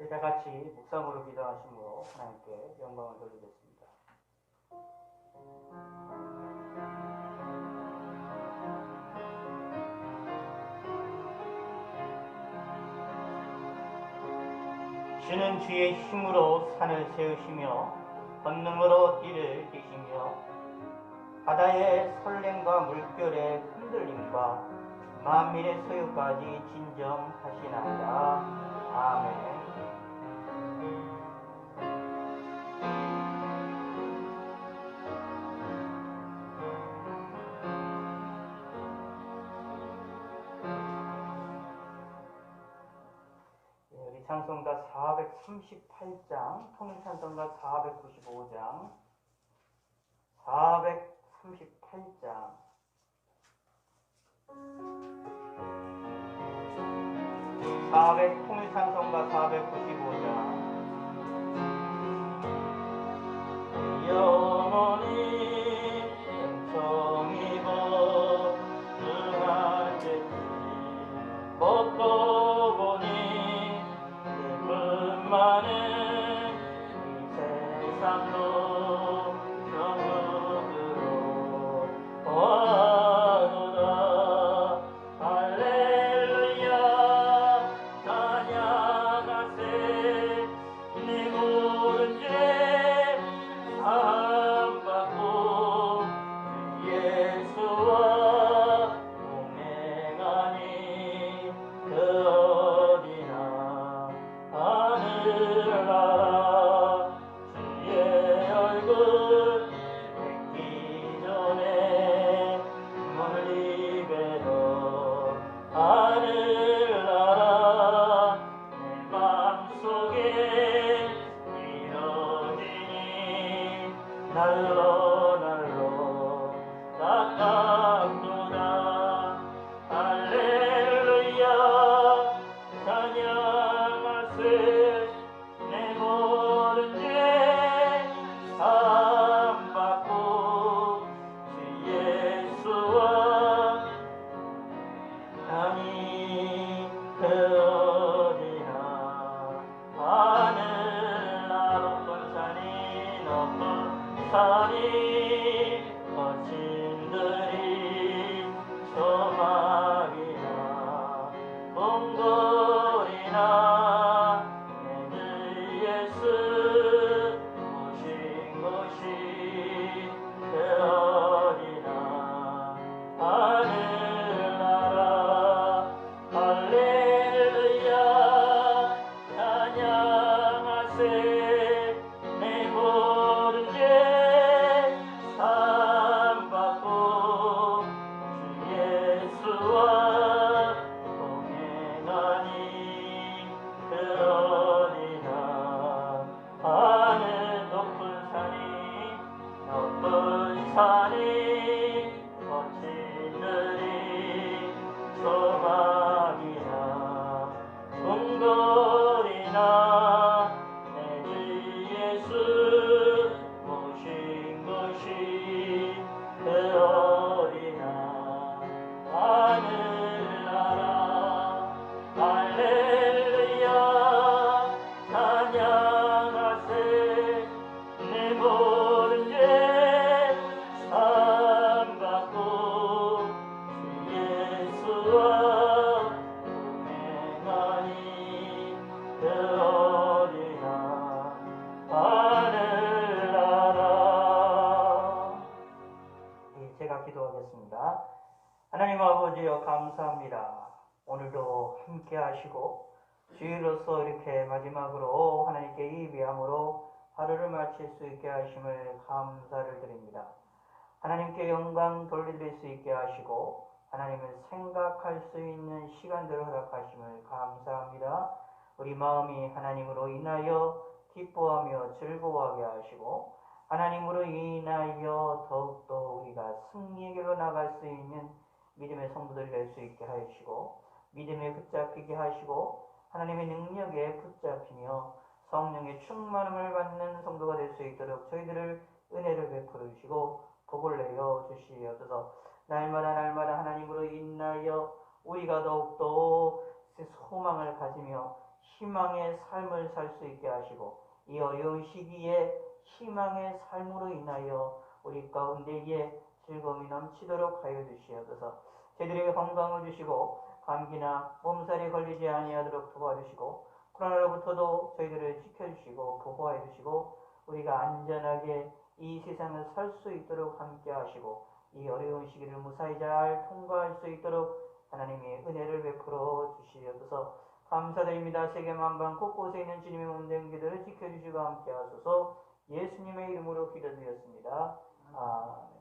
다 같이 묵상으로 기도하시므로 하나님께 영광을 돌리겠습니다. 주는 주의 힘으로 산을 세우시며 권능으로 띠를 띠시며 바다의 설렘과 물결의 흔들림과 만민의 소유까지 진정하시나이다. 아멘. 우리 찬송가 438장, 통일찬송가 495장, 438장, 통일찬송가 495장. 영원히 은총이 보증할 때지 먹고 보니 기쁨 많은 이 세상로 정읍으로 와노라. 할렐루야 찬양하세. 내 모든 죄 사함받고 주 예수와 동행하니 그 어디나 하늘나라. 주의 얼굴 뵙기 전에 멀리 뵈러 하늘나라. 내 맘속에 이뤄지니 날로 날로 가깝도다. 할렐루야 찬양하세. 내 모든 죄 사함받고 주 예수와 하니 그 어디나 하늘나. 높은 산이 거친들이 조막이나 봉돌이나 내 주 예수 모신 곳이 그 어디나 하늘나라. 할렐루야 찬양하세. 내 모든 죄 사함받고 주 예수와 동행하니 그 어디나 하늘. 높은 산이 거친들이 조막이나 궁궐이나 내 주 예수 모신 곳이 그 어디나 하늘나라. 할렐루야 찬양하세. 내 모든 죄 사함받고 주 예수와 동행하니 그 어디나 하늘나라. 제가 기도하겠습니다. 하나님 아버지여 감사합니다. 오늘도 함께 하시고 주일로서 이렇게 마지막으로 하나님께 예배함으로 하루를 마칠 수 있게 하심을 감사를 드립니다. 하나님께 영광 돌릴 수 있게 하시고 하나님을 생각할 수 있는 시간들을 허락하심을 감사합니다. 우리 마음이 하나님으로 인하여 기뻐하며 즐거워하게 하시고 하나님으로 인하여 더욱더 우리가 승리의 길로 나갈 수 있는 믿음의 성도들이 될 수 있게 하시고 믿음에 붙잡히게 하시고 하나님의 능력에 붙잡히며 성령의 충만함을 받는 성도가 될 수 있도록 저희들을 은혜를 베풀어 주시고 복을 내려 주시옵소서. 날마다 하나님으로 인하여 우리가 더욱더 소망을 가지며 희망의 삶을 살 수 있게 하시고 이 어려운 시기에 희망의 삶으로 인하여 우리 가운데에 즐거움이 넘치도록 하여 주시옵소서. 저희들에게 건강을 주시고 감기나 몸살이 걸리지 아니하도록 도와주시고 코로나로부터도 저희들을 지켜주시고 보호하여 주시고 우리가 안전하게 이 세상을 살 수 있도록 함께 하시고 이 어려운 시기를 무사히 잘 통과할 수 있도록 하나님의 은혜를 베풀어 주시옵소서. 감사드립니다. 세계 만방 곳곳에 있는 주님의 몸된 기도를 지켜주시고 함께 하소서. 예수님의 이름으로 기도드렸습니다. 아멘.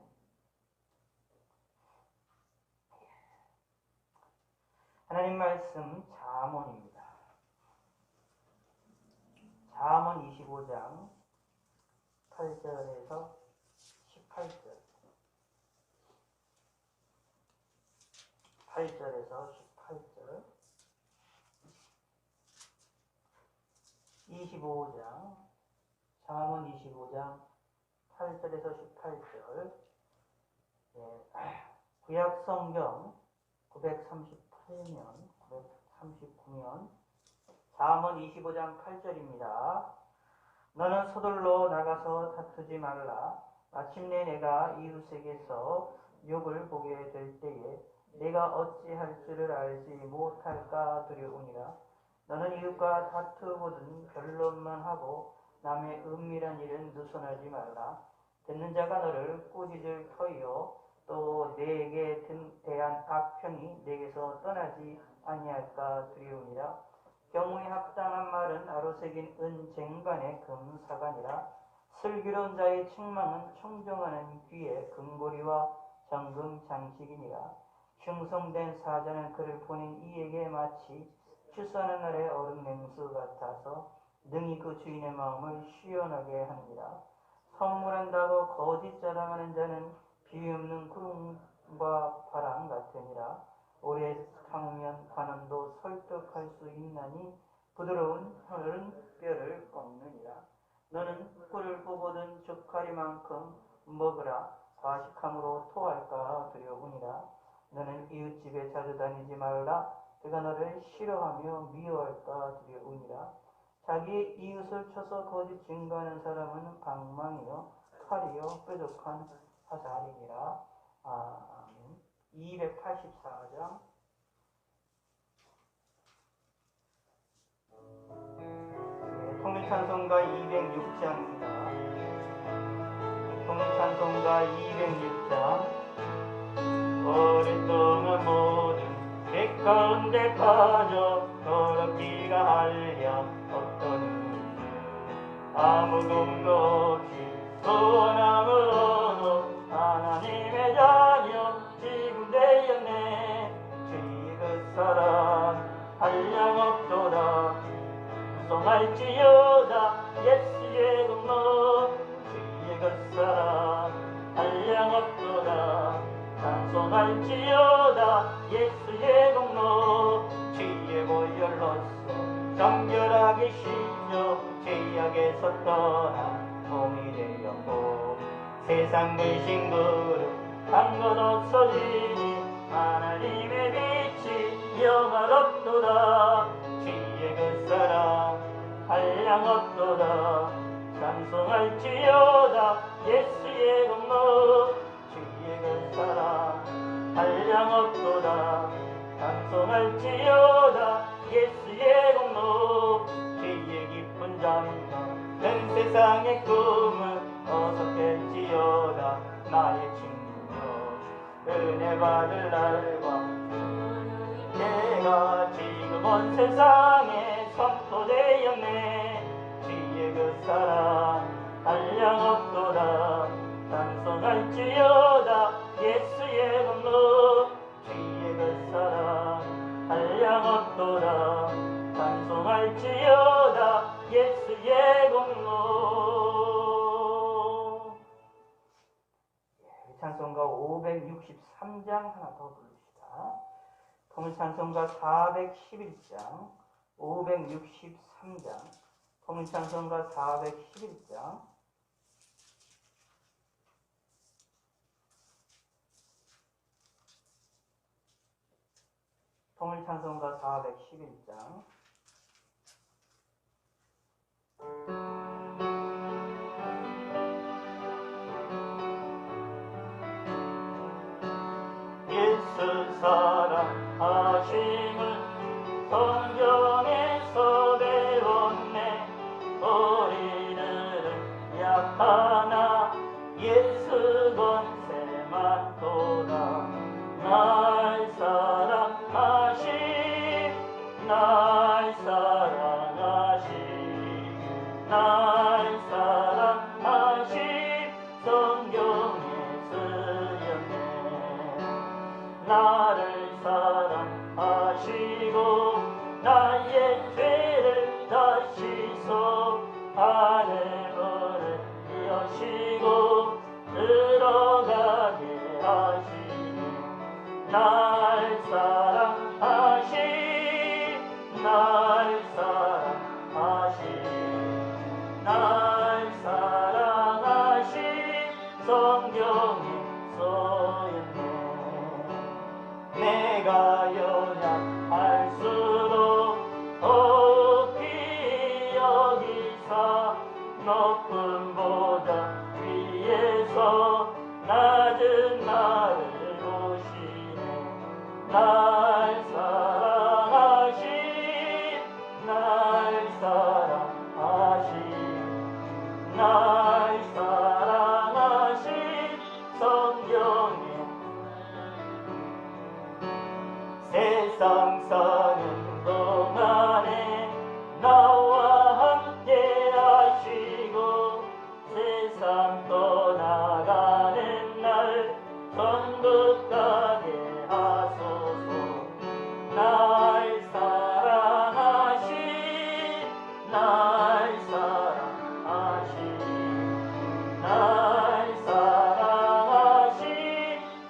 하나님 말씀 잠언입니다. 잠언 25장 8절에서 18절 8절에서 18절 25장 잠언 25장 8절에서 18절 구약 성경 939년 잠언 25장 8절입니다. 너는 서둘러 나가서 다투지 말라. 마침내 내가 이웃에게서 욕을 보게 될 때에 내가 어찌할 줄을 알지 못할까 두려우니라. 너는 이웃과 다투거든 변론만 하고 남의 은밀한 일은 누선하지 말라. 듣는 자가 너를 꾸짖을 터이요 또 내게 대한 악평이 내게서 떠나지 아니할까 두려우니라. 경우에 합당한 말은 아로새긴 은쟁반의 금사관이라. 슬기로운 자의 책망은 청정하는 귀에 금고리와 정금 장식이니라. 충성된 사자는 그를 보낸 이에게 마치 추수하는 날의 얼음 냉수 같아서 능히 그 주인의 마음을 시원하게 하느니라. 선물한다고 거짓 자랑하는 자는 비없는 구름과 바람 같으니라. 오래 참으면 관원도 설득할 수 있나니 부드러운 혀는 뼈를 꺾느니라. 너는 꿀을 보거든 젓가리만큼 먹으라. 과식함으로 토할까 두려우니라. 너는 이웃집에 자주 다니지 말라. 그가 너를 싫어하며 미워할까 두려우니라. 자기의 이웃을 쳐서 거짓 증거하는 사람은 방망이요 칼이요 뾰족한 화살이니라. 아멘. 284장 통일찬송가 206장입니다. 통일찬송가 206장 오랫동안 모든 백 가운데 빠져 더럽기가 한량 없던 아무 공도 없이 소원함으로도 하나님의 자녀 지금 되었네. 주의 그 사랑 한량 없도다. 찬송할지어다 예수의 공로. 주의 그 사랑 한량 없도다. 찬송할지어다 예수의 공로. 주의 보혈로서 정결하게 씻어 죄악에서 떠나 몸이 되었고 세상 근심 그릇 한 것 없어지니 하나님의 빛이 영화롭도다. 주의 그 사랑 한량 없도다. 찬송할지어다 예수의 공로. 주의 그 사랑 한량 없도다. 찬송할지어다 예수의 공로. 주의 깊은 잠과 는 세상의 꿈을 어서 깰지어다. 나의 친구 은혜 받을 날과 내가 지금 온 세상에 선포되었네. 주의 그 사랑 한량 없도다. 찬송할지어다 예수의 공로. 주의 그 사랑 한량 없도다. 찬송할지어다 예수의 공로. 찬송가 563장 하나 더 부릅시다. 통일찬송가 411장 563장 통일찬송가 411장 통일찬송가 411장 사랑하심을 성경에서 배웠네. 우리들은 약하나 예수 권세만 도다. 날 사랑하심, 날 사랑하심, 날 사랑하심 성경에 쓰였네. 나를 사랑하시고 나의 죄를 다 씻어 하늘문을 여시고 들어가게 하시니 날 사랑하시, 날 사랑하시, 날 사랑하시 성경에 써있네. 내가 연약할수록 높이 여기사 높은 보좌 위에서 낮은 나를 보시네. 날 사랑하시, 날 사랑하시, 날 사랑하시 성경에 세상 사는 동안에 나와 함께 하시고 세상 떠나가는 날 천국 가게 하소서. 날 사랑하시, 날 사랑하시, 날 사랑하시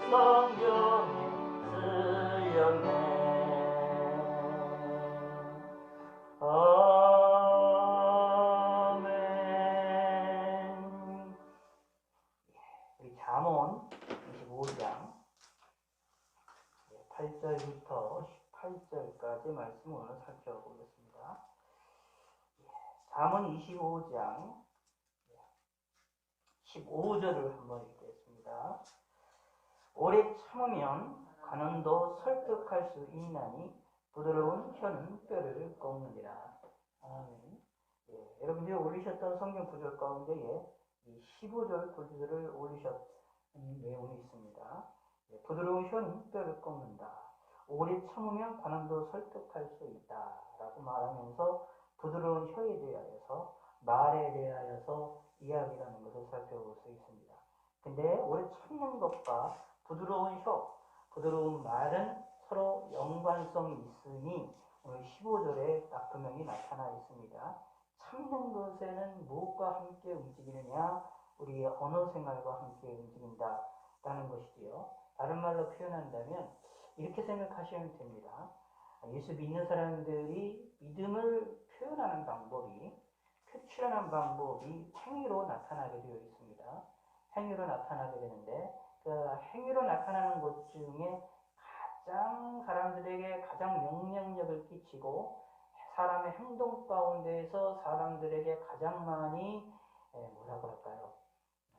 성경에 쓰였네. 아멘. 우리 잠언 25장 8절부터 18절까지 말씀을 살펴보겠습니다. 잠언 25장 15절을 한번 읽겠습니다. 오래 참으면 관원도 설득할 수 있나니 부드러운 혀는 뼈를 꺾느니라. 아멘. 여러분들이 올리셨던 성경 구절 가운데에 이 15절 구절을 올리셨던 내용이 있습니다. 부드러운 혀는 뼈를 꺾는다. 오래 참으면 관원도 설득할 수 있다 라고 말하면서 부드러운 혀에 대하여서 말에 대하여서 이야기라는 것을 살펴볼 수 있습니다. 근데 오래 참는 것과 부드러운 혀, 부드러운 말은 서로 연관성이 있으니 오늘 15절에 딱 분명히 나타나 있습니다. 참는 것에는 무엇과 함께 움직이느냐? 우리의 언어 생활과 함께 움직인다라는 것이지요. 다른 말로 표현한다면 이렇게 생각하시면 됩니다. 예수 믿는 사람들이 믿음을 표현하는 방법이, 표출하는 방법이 행위로 나타나게 되어 있습니다. 행위로 나타나게 되는데 그 행위로 나타나는 것 중에 가장 사람들에게 가장 영향력을 끼치고 사람의 행동 가운데에서 사람들에게 가장 많이 뭐라고 할까요?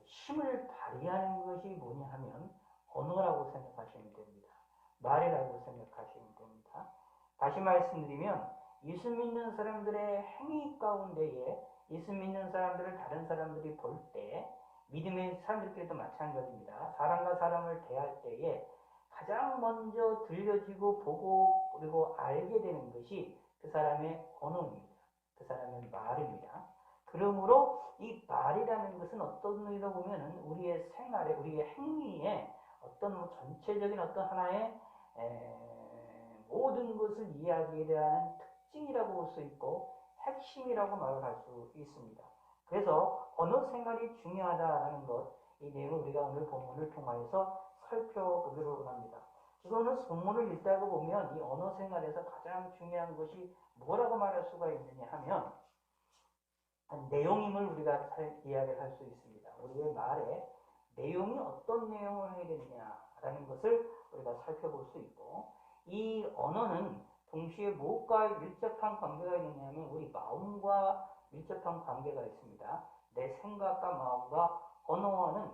힘을 발휘하는 것이 뭐냐 하면 언어라고 생각하시면 됩니다. 말이라고 생각하시면 됩니다. 다시 말씀드리면 예수 믿는 사람들의 행위 가운데에 예수 믿는 사람들을 다른 사람들이 볼 때 믿음의 사람들끼리도 마찬가지입니다. 사람과 사람을 대할 때에 가장 먼저 들려지고 보고 그리고 알게 되는 것이 그 사람의 언어입니다. 그 사람의 말입니다. 그러므로 이 말이라는 것은 어떤 의미로 보면 우리의 생활에, 우리의 행위에 어떤 전체적인 어떤 하나의 모든 것을 이야기하는 특징이라고 볼 수 있고 핵심이라고 말을 할 수 있습니다. 그래서 언어 생활이 중요하다는 것, 이 내용을 우리가 오늘 본문을 통하여서 살펴보기로 합니다. 이거는 본문을 읽다가 보면 이 언어 생활에서 가장 중요한 것이 뭐라고 말할 수가 있느냐 하면 내용임을 우리가 이야기를 할 수 있습니다. 우리의 말에 내용이 어떤 내용을 해야 되느냐라는 것을 우리가 살펴볼 수 있고, 이 언어는 동시에 무엇과 밀접한 관계가 있느냐면 우리 마음과 밀접한 관계가 있습니다. 내 생각과 마음과 언어와는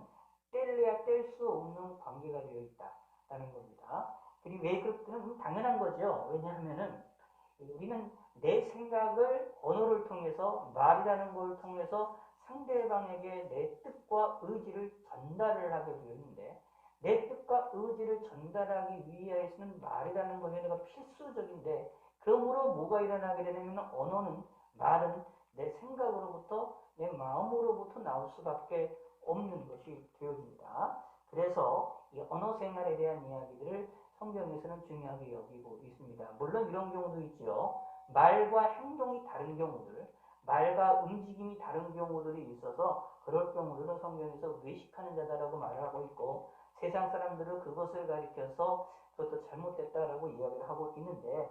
뗄래야 뗄 수 없는 관계가 되어 있다는 겁니다. 그리고 왜 그렇게는 당연한 거죠. 왜냐하면은 우리는 내 생각을 언어를 통해서 말이라는 걸 통해서 상대방에게 내 뜻과 의지를 전달을 하게 되어 있는데 내 뜻과 의지를 전달하기 위해서는 말이라는 것이 필수적인데 그러므로 뭐가 일어나게 되냐면 언어는 말은 내 생각으로부터 내 마음으로부터 나올 수밖에 없는 것이 되어집니다. 그래서 이 언어 생활에 대한 이야기들을 성경에서는 중요하게 여기고 있습니다. 물론 이런 경우도 있죠. 말과 행동이 다른 경우들, 말과 움직임이 다른 경우들이 있어서 그럴 경우들은 성경에서 외식하는 자다라고 말을 하고 있고 세상 사람들은 그것을 가리켜서 그것도 잘못됐다라고 이야기를 하고 있는데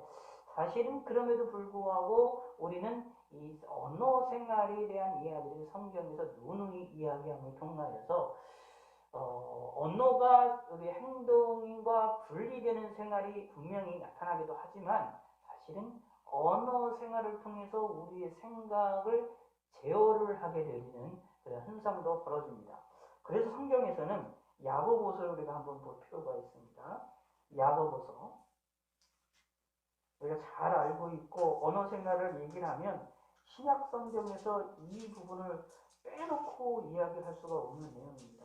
사실은 그럼에도 불구하고 우리는 이 언어 생활에 대한 이야기를 성경에서 누누이 이야기함을 통하여서 언어가 우리 행동과 분리되는 생활이 분명히 나타나기도 하지만 사실은 언어 생활을 통해서 우리의 생각을 제어를 하게 되는 그런 현상도 벌어집니다. 그래서 성경에서는 야고보서를 우리가 한번 볼 필요가 있습니다. 야고보서 우리가 잘 알고 있고 언어 생활을 얘기를 하면 신약 성경에서 이 부분을 빼놓고 이야기할 수가 없는 내용입니다.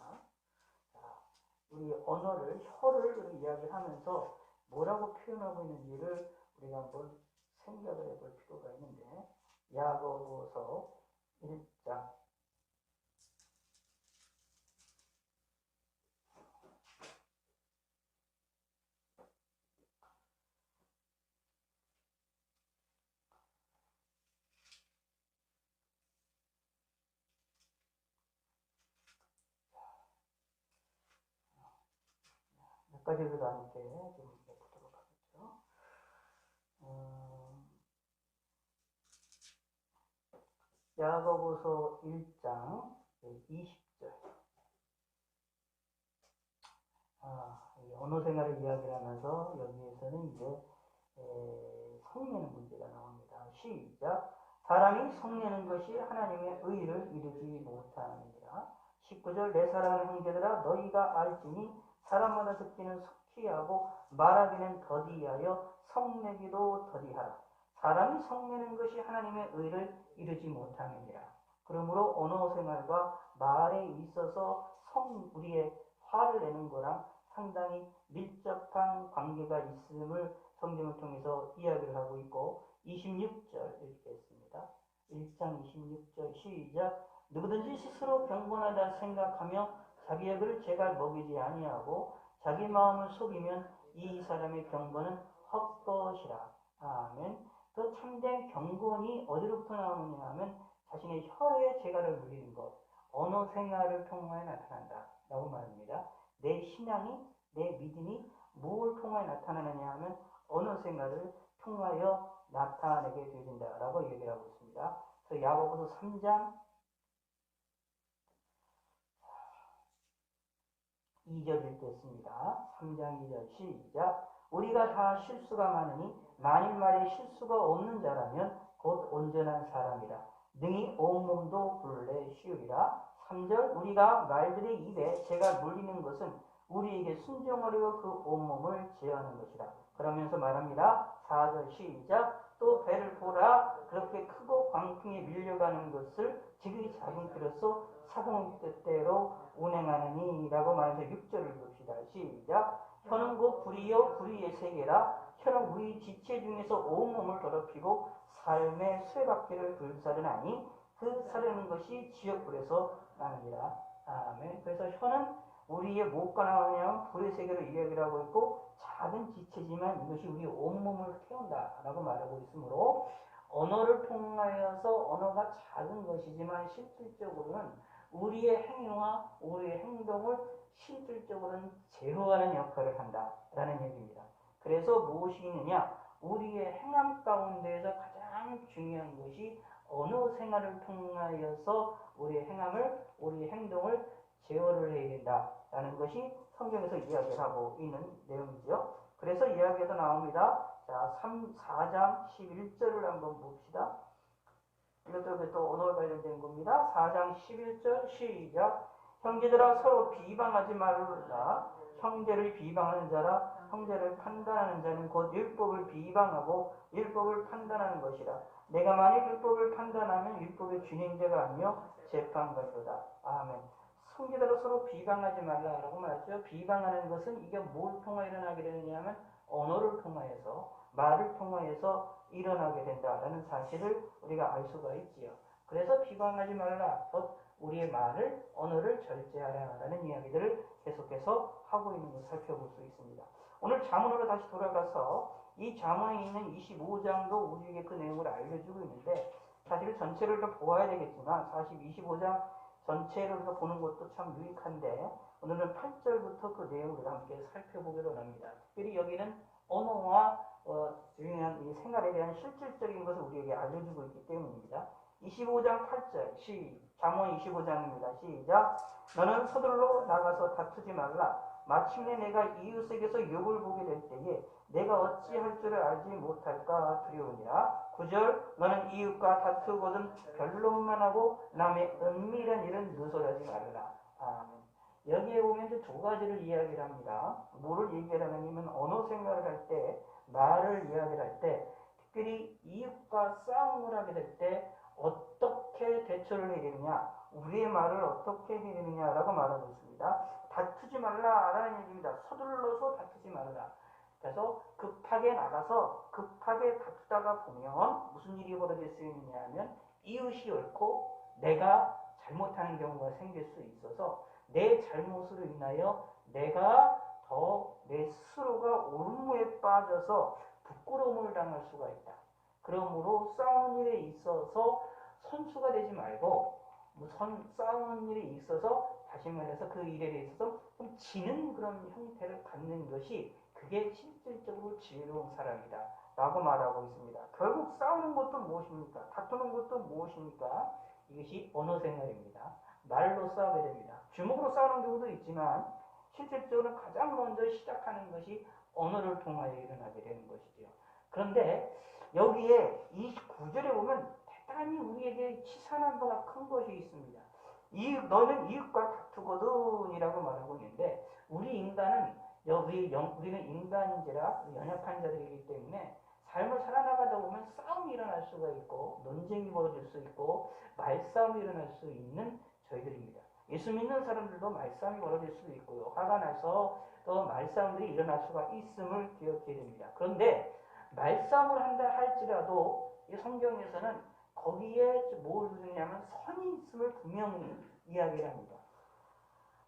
우리 언어를 혀를 이야기하면서 뭐라고 표현하고 있는지를 우리가 한번 생각을 해볼 필요가 있는데 야고보서 1장 몇 가지를 함께 좀 보도록 하겠죠. 야고보서 1장 20절 언어 생활을 이야기를 하면서 여기에서는 이제 성내는 문제가 나옵니다. 시작. 사람이 성내는 것이 하나님의 의를 이루지 못하느니라. 19절. 내 사랑하는 형제들아 너희가 알지니 사람마다 듣기는 속히하고 말하기는 더디하여 성내기도 더디하라. 사람이 성내는 것이 하나님의 의를 이루지 못함이니라. 그러므로 언어 생활과 말에 있어서 우리의 화를 내는 거랑 상당히 밀접한 관계가 있음을 성경을 통해서 이야기를 하고 있고 26절 읽겠습니다. 1장 26절 시작. 누구든지 스스로 경건하다 생각하며 자기의 글을 제갈 먹이지 아니하고 자기 마음을 속이면 이 사람의 경건은 헛것이라. 아멘. 그 참된 경건이 어디로부터 나오느냐 하면 자신의 혀에 재갈을 물리는 것, 언어 생활을 통하여 나타난다 라고 말합니다. 내 신앙이, 내 믿음이 무엇을 통하여 나타나느냐 하면 언어 생활을 통하여 나타내게 되어진다 라고 얘기를 하고 있습니다. 그래서 야고보서 3장 2절 읽겠습니다. 3장 2절 시작. 우리가 다 실수가 많으니 만일 말에 실수가 없는 자라면 곧 온전한 사람이라. 능히 온몸도 굴레 씌우리라. 3절. 우리가 말들의 입에 재가 물리는 것은 우리에게 순종하려고 그 온몸을 제어하는 것이라. 그러면서 말합니다. 4절 시작. 또 배를 보라. 그렇게 크고 광풍에 밀려가는 것을 지극히 작은 길로서 사공의 뜻대로 운행하느니 라고 말해서 6절을 봅시다. 시작. 혀는 곧 불이요 불의의 세계라. 혀는 우리 지체 중에서 온몸을 더럽히고 삶의 쇠바퀴를 불사르나니 그 사르는 것이 지옥불에서 나느니라. 아멘. 그래서 혀는 우리의 뭐가 나오냐면 불의 세계를 이야기를 하고 있고 작은 지체지만 이것이 우리 온몸을 태운다라고 말하고 있으므로 언어를 통하여서 언어가 작은 것이지만 실질적으로는 우리의 행위와 우리의 행동을 실질적으로는 제어하는 역할을 한다라는 얘기입니다. 그래서 무엇이 있느냐? 우리의 행함 가운데에서 가장 중요한 것이 언어 생활을 통하여서 우리의 행함을, 우리의 행동을 제어를 해야 된다라는 것이 성경에서 이야기를 하고 있는 내용이죠. 그래서 이야기에서 나옵니다. 자, 4장 11절을 한번 봅시다. 이것도 또 언어와 관련된 겁니다. 4장 11절 시작. 형제들아 서로 비방하지 말라. 형제를 비방하는 자라 형제를 판단하는 자는 곧 율법을 비방하고 율법을 판단하는 것이라. 내가 만일 율법을 판단하면 율법의 준행자가 아니요 재판관이로다. 아멘. 형제들로 서로 비방하지 말라라고 말했죠. 비방하는 것은 이게 뭘 통하여 일어나게 되느냐면 언어를 통하여서, 말을 통하여서 일어나게 된다라는 사실을 우리가 알 수가 있지요. 그래서 비방하지 말라, 우리의 말을, 언어를 절제하라라는 이야기들을 계속해서 하고 있는 것을 살펴볼 수 있습니다. 오늘 잠언으로 다시 돌아가서 이 잠언에 있는 25장도 우리에게 그 내용을 알려주고 있는데, 사실 전체를 더 보아야 되겠지만 25장 전체를 보는 것도 참 유익한데, 오늘은 8절부터 그 내용을 함께 살펴보기로 합니다. 특별히 여기는 언어와 중요한 이 생활에 대한 실질적인 것을 우리에게 알려주고 있기 때문입니다. 25장 8절, 잠언 25장입니다. 시작. 너는 서둘러 나가서 다투지 말라. 마침내 내가 이웃에게서 욕을 보게 될 때에 내가 어찌할 줄을 알지 못할까 두려우니라. 9절. 너는 이웃과 다투거든 변론만 하고 남의 은밀한 일은 누설하지 말라. 아멘. 여기에 보면 이제 두 가지를 이야기를 합니다. 뭐를 얘기를 하냐면 언어 생활을 할 때, 말을 이야기를 할 때, 특별히 이웃과 싸움을 하게 될 때 어떻게 대처를 해야 되느냐, 우리의 말을 어떻게 해야 되느냐라고 말하고 있습니다. 다투지 말라라는 얘기입니다. 서둘러서 다투지 말라. 그래서 급하게 나가서 급하게 다투다가 보면 무슨 일이 벌어질 수 있느냐 하면 이웃이 옳고 내가 잘못하는 경우가 생길 수 있어서 내 잘못으로 인하여 내가 더 내 스스로가 올무에 빠져서 부끄러움을 당할 수가 있다. 그러므로 싸우는 일에 있어서 선수가 되지 말고 싸우는 일에 있어서 다시 말해서 그 일에 대해서 좀 지는 그런 형태를 갖는 것이 그게 실질적으로 지혜로운 사람이다 라고 말하고 있습니다. 결국 싸우는 것도 무엇입니까? 다투는 것도 무엇입니까? 이것이 언어 생활입니다. 말로 싸우게 됩니다. 주먹으로 싸우는 경우도 있지만 실질적으로 가장 먼저 시작하는 것이 언어를 통하여 일어나게 되는 것이죠. 그런데 여기에 29절에 보면 대단히 우리에게 치산한 바가 큰 것이 있습니다. 너는 이웃과 다투거든 이라고 말하고 있는데, 우리는 인간인지라 연약한 자들이기 때문에 삶을 살아나가다 보면 싸움이 일어날 수가 있고 논쟁이 벌어질 수 있고 말싸움이 일어날 수 있는 저희들입니다. 예수 믿는 사람들도 말싸움이 벌어질 수도 있고요. 화가 나서 또 말싸움들이 일어날 수가 있음을 기억해야 됩니다. 그런데 말싸움을 한다 할지라도 이 성경에서는 거기에 뭘 주냐면 선이 있음을 분명히 이야기를 합니다.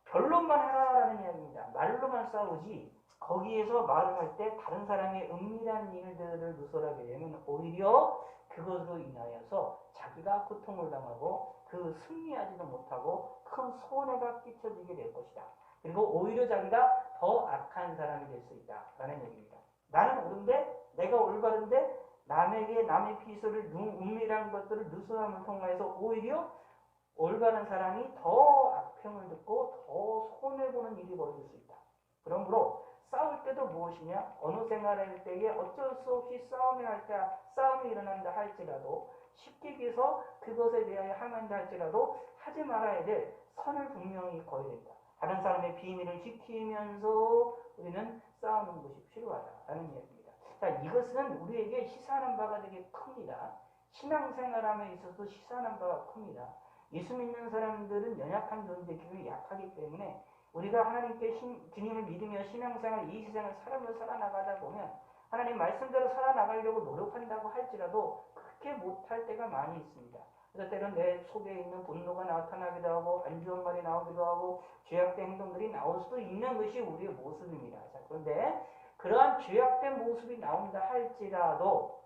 변론만 하라라는 이야기입니다. 말로만 싸우지 거기에서 말을 할 때 다른 사람의 은밀한 일들을 누설하게 되면 오히려 그것으로 인하여서 자기가 고통을 당하고 그 승리하지도 못하고 큰 손해가 끼쳐지게 될 것이다. 그리고 오히려 자기가 더 악한 사람이 될 수 있다라는 얘기입니다. 나는 옳은데, 내가 올바른데 남에게 남의 피소를 은밀한 것들을 누설함을 통해서 오히려 올바른 사람이 더 악평을 듣고 더 손해보는 일이 벌어질 수 있다. 그러므로 싸울 때도 무엇이냐? 언어 생활할 때에 어쩔 수 없이 싸움이 일어난다 할지라도, 쉽게 얘기해서 그것에 대하여 하면다 할지라도 하지 말아야 될 선을 분명히 거어야 된다. 다른 사람의 비밀을 지키면서 우리는 싸우는 것이 필요하다라는 이야기입니다. 자, 이것은 우리에게 시사하는 바가 되게 큽니다. 신앙생활함에 있어서 시사하는 바가 큽니다. 예수 믿는 사람들은 연약한 존재이기 약하기 때문에 우리가 하나님께 주님을 믿으며 신앙생활, 이 세상을 살아나가다 보면 하나님 말씀대로 살아나가려고 노력한다고 할지라도 그렇게 못할 때가 많이 있습니다. 그래서 때로는 내 속에 있는 분노가 나타나기도 하고 안 좋은 말이 나오기도 하고 죄악된 행동들이 나올 수도 있는 것이 우리의 모습입니다. 자, 그런데 그러한 죄악된 모습이 나온다 할지라도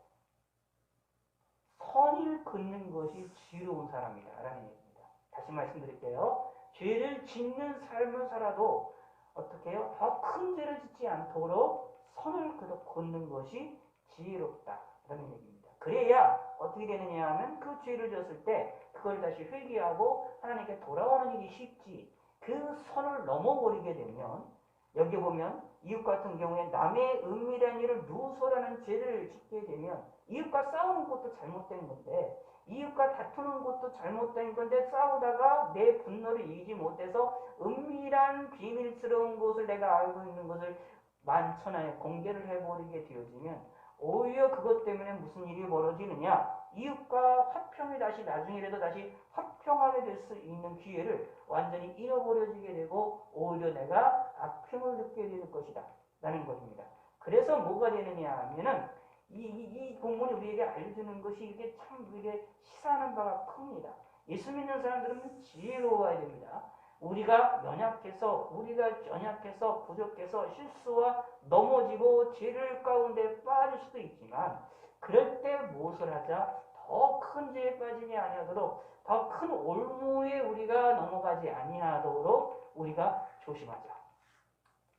선을 긋는 것이 지혜로운 사람이다 라는 얘기입니다. 다시 말씀드릴게요. 죄를 짓는 삶을 살아도 어떻게 해요? 더 큰 죄를 짓지 않도록 선을 긋는 것이 지혜롭다 라는 얘기입니다. 그래야 어떻게 되느냐 하면 그 죄를 졌을 때 그걸 다시 회개하고 하나님께 돌아오는 일이 쉽지, 그 선을 넘어버리게 되면, 여기 보면 이웃 같은 경우에 남의 은밀한 일을 누설하는 죄를 짓게 되면 이웃과 싸우는 것도 잘못된 건데, 이웃과 다투는 것도 잘못된 건데 싸우다가 내 분노를 이기지 못해서 은밀한 비밀스러운 것을 내가 알고 있는 것을 만천하에 공개를 해버리게 되어지면 오히려 그것 때문에 무슨 일이 벌어지느냐, 이웃과 화평이 다시 나중에라도 다시 화평하게 될 수 있는 기회를 완전히 잃어버려지게 되고 오히려 내가 악평을 느끼게 될 것이다 라는 것입니다. 그래서 뭐가 되느냐 하면은 이 본문이 우리에게 알려주는 것이 이게 참 우리에게 시사하는 바가 큽니다. 예수 믿는 사람들은 지혜로워야 됩니다. 우리가 연약해서 부족해서 실수와 넘어지고 죄를 가운데 빠질 수도 있지만 그럴 때 무엇을 하자? 더 큰 죄에 빠지지 아니하도록 더 큰 올무에 우리가 넘어가지 아니하도록 우리가 조심하자.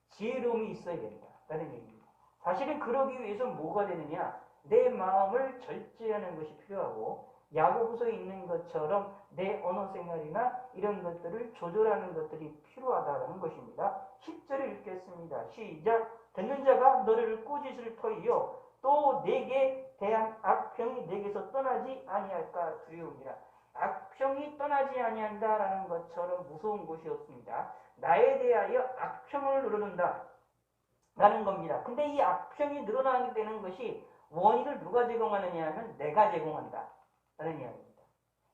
지혜로움이 있어야 된다 라는 얘기입니다. 사실은 그러기 위해서 뭐가 되느냐? 내 마음을 절제하는 것이 필요하고 야고보서에 있는 것처럼 내 언어 생활이나 이런 것들을 조절하는 것들이 필요하다는 것입니다. 10절을 읽겠습니다. 시작. 듣는 자가 너를 꾸짖을 터이요 또 내게 대한 악평이 내게서 떠나지 아니할까 두려우니라. 악평이 떠나지 아니한다라는 것처럼 무서운 것이 없습니다. 나에 대하여 악평을 누르는다 라는 겁니다. 근데 이 악평이 늘어나게 되는 것이 원인을 누가 제공하느냐 하면 내가 제공한다 라는 이야기입니다.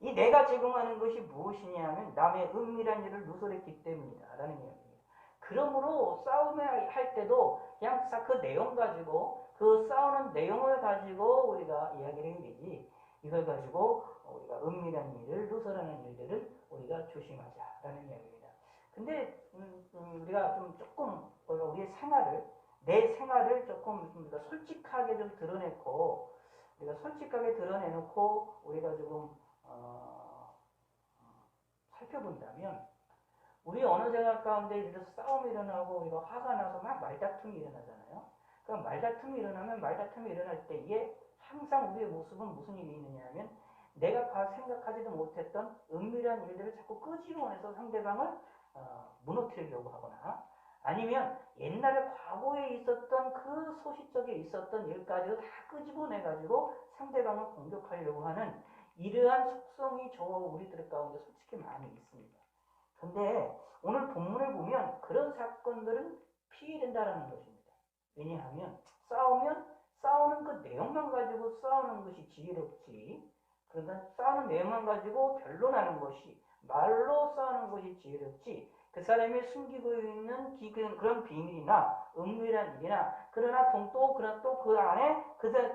이 내가 제공하는 것이 무엇이냐 하면 남의 은밀한 일을 누설했기 때문이다 라는 이야기입니다. 그러므로 싸움을 할 때도 그냥 그 내용 가지고 그 싸우는 내용을 가지고 우리가 이야기를 해야 되지 이걸 가지고 우리가 은밀한 일을 누설하는 일들을 우리가 조심하자라는 이야기입니다. 근데 우리가 좀 조금 우리의 생활을 내 생활을 조금 우리가 솔직하게 좀 드러내고 우리가 솔직하게 드러내놓고 우리가 조금 살펴본다면 우리 언어 생활 가운데 예를 들어서 싸움이 일어나고 우리가 화가 나서 막 말다툼이 일어나잖아요. 그럼 말다툼이 일어날 때에 항상 우리의 모습은 무슨 일이 있느냐 하면 내가 생각하지도 못했던 은밀한 일들을 자꾸 끄집어내서 상대방을 무너뜨리려고 하거나 아니면 옛날에 과거에 있었던 그 소시적에 있었던 일까지도 다 끄집어내가지고 상대방을 공격하려고 하는 이러한 속성이 우리들 가운데 솔직히 많이 있습니다. 근데 오늘 본문을 보면 그런 사건들은 피해된다는 것입니다. 왜냐하면 싸우는 그 내용만 가지고 싸우는 것이 지혜롭지 그러니까 싸우는 내용만 가지고 변론하는 것이 말로 싸우는 것이 지혜롭지 그 사람이 숨기고 있는 그런 비밀이나 은밀한 일이나 그러나 또 그 안에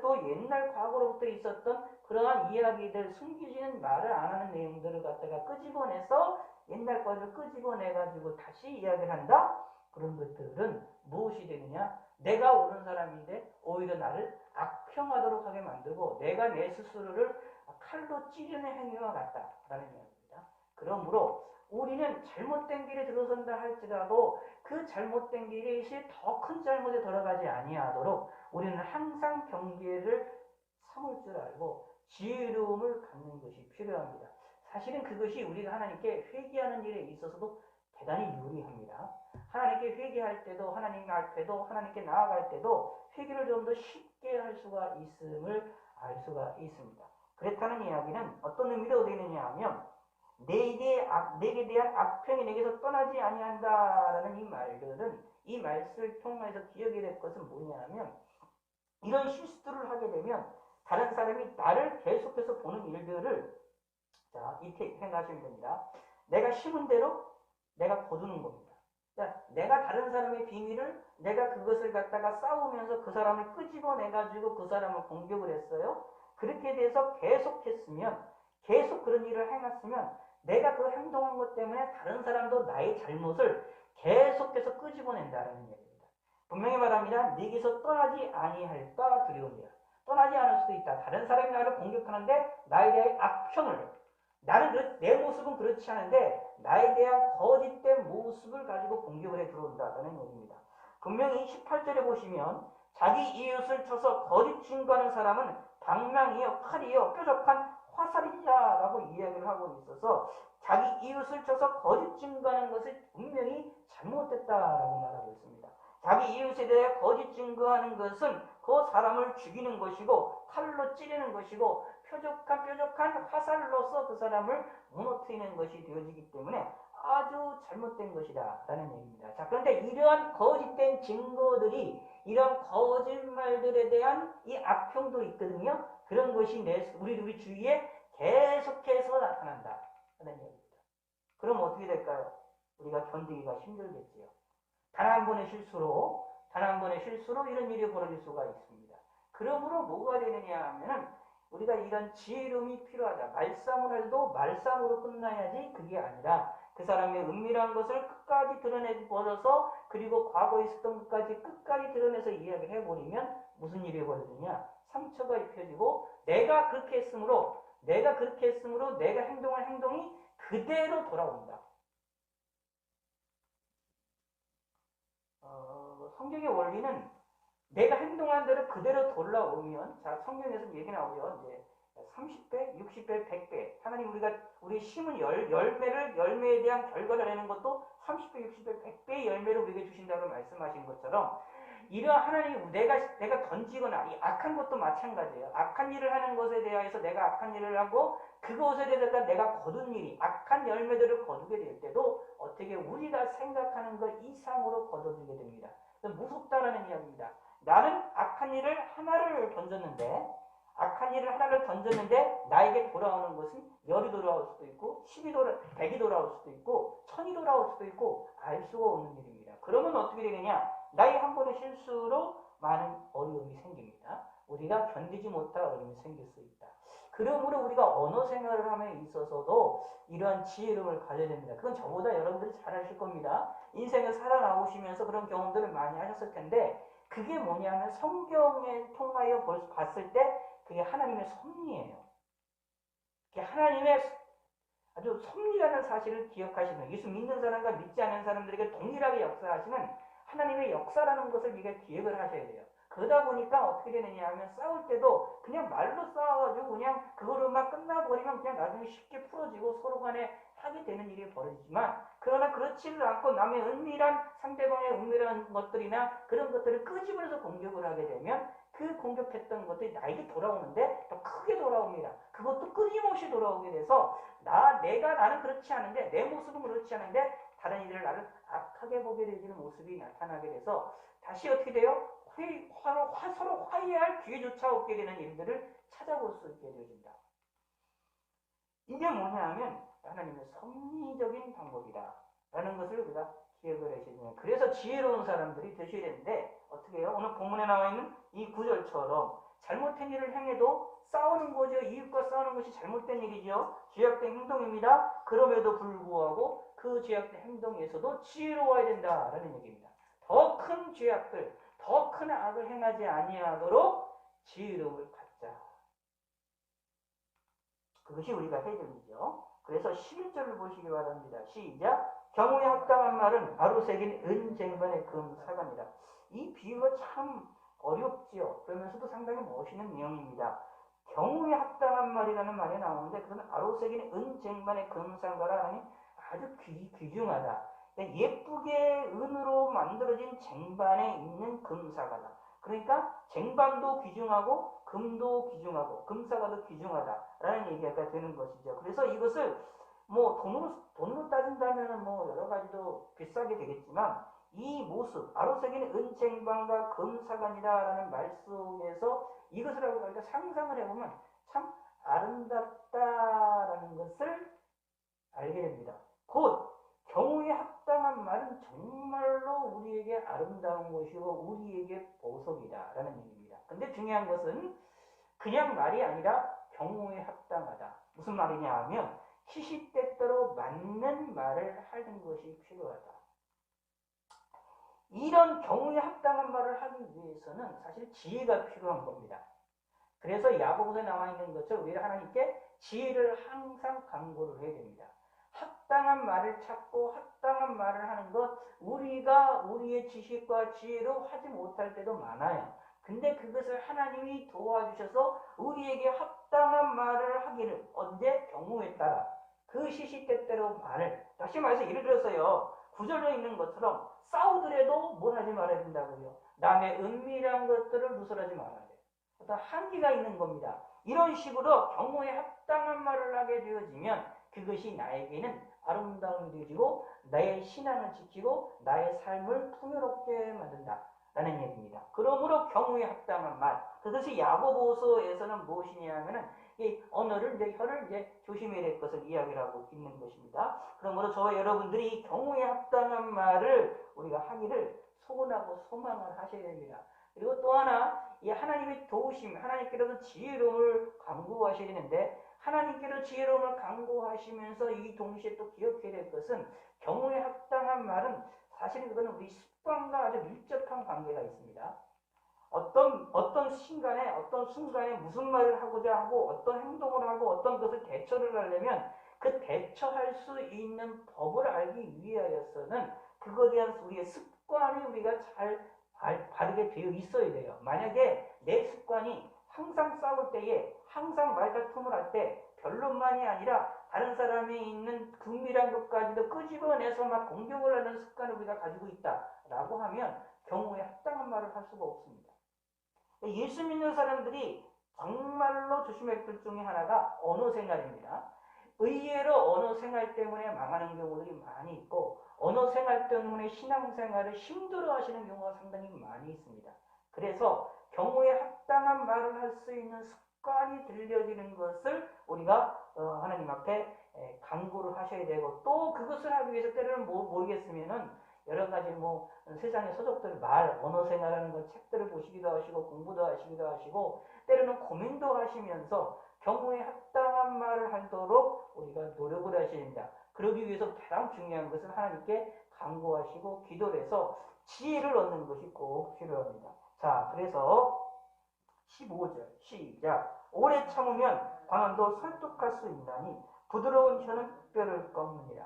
또 옛날 과거로부터 있었던 그러한 이야기들 숨기지는 말을 안 하는 내용들을 갖다가 끄집어내서 옛날 것을 끄집어내가지고 다시 이야기를 한다? 그런 것들은 무엇이 되느냐? 내가 옳은 사람인데 오히려 나를 악평하도록 하게 만들고 내가 내 스스로를 칼로 찌르는 행위와 같다라는 이야기입니다. 그러므로 우리는 잘못된 길에 들어선다 할지라도 그 잘못된 길이 더 큰 잘못에 들어가지 아니하도록 우리는 항상 경계를 삼을 줄 알고 지혜로움을 갖는 것이 필요합니다. 사실은 그것이 우리가 하나님께 회개하는 일에 있어서도 대단히 유리합니다. 하나님께 회개할 때도 하나님 앞에도 하나님께 나아갈 때도 회개를 좀 더 쉽게 할 수가 있음을 알 수가 있습니다. 그렇다는 이야기는 어떤 의미로 되느냐 하면 내게 대한 악평이 내게서 떠나지 아니한다라는 이 말들은 이 말씀을 통해서 기억해야 될 것은 뭐냐 하면 이런 실수를 하게 되면 다른 사람이 나를 계속해서 보는 일들을 이렇게 생각하시면 됩니다. 내가 심은 대로 내가 거두는 겁니다. 내가 다른 사람의 비밀을 내가 그것을 갖다가 싸우면서 그 사람을 끄집어내가지고 그 사람을 공격을 했어요. 그렇게 돼서 계속했으면 계속 그런 일을 해놨으면 내가 그 행동한 것 때문에 다른 사람도 나의 잘못을 계속해서 끄집어낸다는 얘기입니다. 분명히 말합니다. 네게서 떠나지 아니할까 두려우니라. 떠나지 않을 수도 있다. 다른 사람이 나를 공격하는데 나에 대한 악평을 내 모습은 그렇지 않은데 나에 대한 거짓된 모습을 가지고 공격을 해 들어온다는 얘기입니다. 분명히 18절에 보시면 자기 이웃을 쳐서 거짓 증거하는 사람은 방망이요 칼이요 뾰족한 화살이라고 이야기를 하고 있어서 자기 이웃을 쳐서 거짓 증거하는 것을 분명히 잘못됐다라고 말하고 있습니다. 자기 이웃에 대해 거짓 증거하는 것은 그 사람을 죽이는 것이고 칼로 찌르는 것이고 뾰족한 화살로서 그 사람을 무너뜨리는 것이 되어지기 때문에 아주 잘못된 것이다 라는 얘기입니다. 자, 그런데 이러한 거짓된 증거들이, 이런 거짓말들에 대한 이 악평도 있거든요. 그런 것이 우리 주위에 계속해서 나타난다 라는 얘기입니다. 그럼 어떻게 될까요? 우리가 견디기가 힘들겠지요. 단 한 번의 실수로 이런 일이 벌어질 수가 있습니다. 그러므로 뭐가 되느냐 하면은 우리가 이런 지혜로움이 필요하다. 말싸움을 해도 말싸움으로 끝나야지, 그게 아니라 그 사람의 은밀한 것을 끝까지 드러내버려서, 그리고 과거에 있었던 것까지 끝까지 드러내서 이야기를 해버리면 무슨 일이 벌어지냐? 상처가 입혀지고, 내가 그렇게 했으므로 내가 행동한 행동이 그대로 돌아온다. 성경의 원리는 내가 행동한 대로 그대로 돌아오면, 자, 성경에서 얘기 나오죠. 이제 30배, 60배, 100배. 하나님 우리 심은 열매에 대한 결과를 내는 것도 30배, 60배, 100배의 열매를 우리에게 주신다고 말씀하신 것처럼, 이런 하나님, 내가 던지거나, 이 악한 것도 마찬가지예요. 악한 일을 하는 것에 대해서 내가 악한 일을 하고, 그것에 대해서 내가 거둔 일이, 악한 열매들을 거두게 될 때도 어떻게 우리가 생각하는 것 이상으로 거둬들게 됩니다. 무섭다라는 이야기입니다. 나는 악한 일을 하나를 던졌는데 나에게 돌아오는 것은 10이 돌아올 수도 있고 100이 돌아올 수도 있고 1000이 돌아올 수도 있고 알 수가 없는 일입니다. 그러면 어떻게 되느냐? 나의 한 번의 실수로 많은 어려움이 생깁니다. 우리가 견디지 못할 어려움이 생길 수 있다. 그러므로 우리가 언어 생활을 함에 있어서도 이러한 지혜로움을 가져야 됩니다. 그건 저보다 여러분들이 잘 아실 겁니다. 인생을 살아나오시면서 그런 경험들을 많이 하셨을 텐데, 그게 뭐냐면 성경에 통하여 봤을 때 그게 하나님의 섭리예요. 그게 하나님의 아주 섭리라는 사실을 기억하시는, 예수 믿는 사람과 믿지 않는 사람들에게 동일하게 역사하시는 하나님의 역사라는 것을 우리가 기억을 하셔야 돼요. 그러다 보니까 어떻게 되느냐 하면, 싸울 때도 그냥 말로 싸워가지고 그냥 그거로만 끝나버리면 그냥 나중에 쉽게 풀어지고 서로 간에 하게 되는 일이 벌어지지만, 그러나 그렇지를 않고 남의 상대방의 은밀한 것들이나 그런 것들을 끄집어내서 공격을 하게 되면, 그 공격했던 것들이 나에게 돌아오는데 더 크게 돌아옵니다. 그것도 끊임없이 돌아오게 돼서 나는 그렇지 않은데, 내 모습은 그렇지 않은데 다른 이들을 나를 악하게 보게 되는 모습이 나타나게 돼서 다시 어떻게 돼요? 서로 화해할 기회조차 없게 되는 일들을 찾아볼 수 있게 되어진다. 이게 뭐냐 하면 하나님의 섭리적인 방법이다 라는 것을 우리가 기억을 하시면, 그래서 지혜로운 사람들이 되셔야 되는데, 어떻게 해요? 오늘 본문에 나와 있는 이 구절처럼 잘못된 일을 행해도 싸우는 거죠. 이웃과 싸우는 것이 잘못된 일이죠. 죄악된 행동입니다. 그럼에도 불구하고 그 죄악된 행동에서도 지혜로워야 된다라는 얘기입니다. 더 큰 죄악들, 더 큰 악을 행하지 아니하도록 지혜로움을 갖자. 그것이 우리가 해야 될 일이죠. 그래서 11절을 보시기 바랍니다. 시작. 경우에 합당한 말은 아로새긴 은쟁반의 금사관이다. 이 비유가 참 어렵지요. 그러면서도 상당히 멋있는 내용입니다. 경우에 합당한 말이라는 말이 나오는데, 그건 아로새긴 은쟁반의 금사관이라니 아주 귀중하다. 예쁘게 은으로 만들어진 쟁반에 있는 금사과다. 그러니까 쟁반도 귀중하고 금도 귀중하고 금사과도 귀중하다라는 얘기가 되는 것이죠. 그래서 이것을 뭐 돈으로 따진다면 뭐 여러 가지도 비싸게 되겠지만, 이 모습, 아로새긴 은쟁반과 금사관이라는 말 속에서 이것을 우리가 상상을 해보면 참 아름답다라는 것을 알게 됩니다. 곧 경우에 합당한 말은 정말로 우리에게 아름다운 것이고 우리에게 보석이다라는 얘기입니다. 근데 중요한 것은 그냥 말이 아니라 경우에 합당하다. 무슨 말이냐 하면 시시때때로 맞는 말을 하는 것이 필요하다. 이런 경우에 합당한 말을 하기 위해서는 사실 지혜가 필요한 겁니다. 그래서 야고보서에 나와 있는 것처럼 우리가 하나님께 지혜를 항상 간구를 해야 됩니다. 합당한 말을 찾고 합당한 말을 하는 것, 우리가 우리의 지식과 지혜로 하지 못할 때도 많아요. 근데 그것을 하나님이 도와주셔서 우리에게 합당한 말을 하기를, 언제? 경우에 따라 그 시시때때로 말을, 다시 말해서 예를 들어서요, 구절에 있는 것처럼 싸우더라도 뭘 하지 말아야 된다고요? 남의 은밀한 것들을 누설하지 말아야 돼요. 어떤 한계가 있는 겁니다. 이런 식으로 경우에 합당한 말을 하게 되어지면 그것이 나에게는 아름다움이 되어지고 나의 신앙을 지키고 나의 삶을 풍요롭게 만든다 라는 얘기입니다. 그러므로 경우에 합당한 말, 그것이 야고보서에서는 무엇이냐 하면은 이 언어를 혀를 조심해야 될 것을 이야기를 하고 있는 것입니다. 그러므로 저와 여러분들이 경우에 합당한 말을 우리가 하기를 소원하고 소망을 하셔야 됩니다. 그리고 또 하나, 이 하나님의 도우심, 하나님께로도 지혜로움을 강구하셔야 되는데, 하나님께로 지혜로움을 강구하시면서 이 동시에 또 기억해야 될 것은 경우에 합당한 말은 사실은 그거는 우리 습관과 아주 밀접한 관계가 있습니다. 어떤 순간에 무슨 말을 하고자 하고 어떤 행동을 하고 어떤 것을 대처를 하려면 그 대처할 수 있는 법을 알기 위하여서는 그거에 대한 우리의 습관이 우리가 잘 바르게 되어 있어야 돼요. 만약에 내 습관이 항상 싸울 때에 항상 말다툼을 할 때 변론만이 아니라 다른 사람이 있는 긍밀한 것까지도 끄집어내서 막 공격을 하는 습관을 우리가 가지고 있다라고 하면 경우에 합당한 말을 할 수가 없습니다. 예수 믿는 사람들이 정말로 조심할 것 중에 하나가 언어 생활입니다. 의외로 언어 생활 때문에 망하는 경우들이 많이 있고 언어 생활 때문에 신앙생활을 힘들어 하시는 경우가 상당히 많이 있습니다. 그래서 경우에 합당한 말을 할 수 있는 습관이 들려지는 것을 우리가 하나님 앞에 간구를 하셔야 되고, 또 그것을 하기 위해서 때로는 모르겠으면은 여러 가지 세상의 서적들 언어 생활하는 것 책들을 보시기도 하시고 공부도 하시기도 하시고 때로는 고민도 하시면서 경우에 합당한 말을 하도록 우리가 노력을 하셔야 됩니다. 그러기 위해서 가장 중요한 것은 하나님께 간구하시고 기도를 해서 지혜를 얻는 것이 꼭 필요합니다. 자, 그래서 15절 시작. 오래 참으면 광원도 설득할 수 있나니 부드러운 혀는 뼈를 꺾느니라.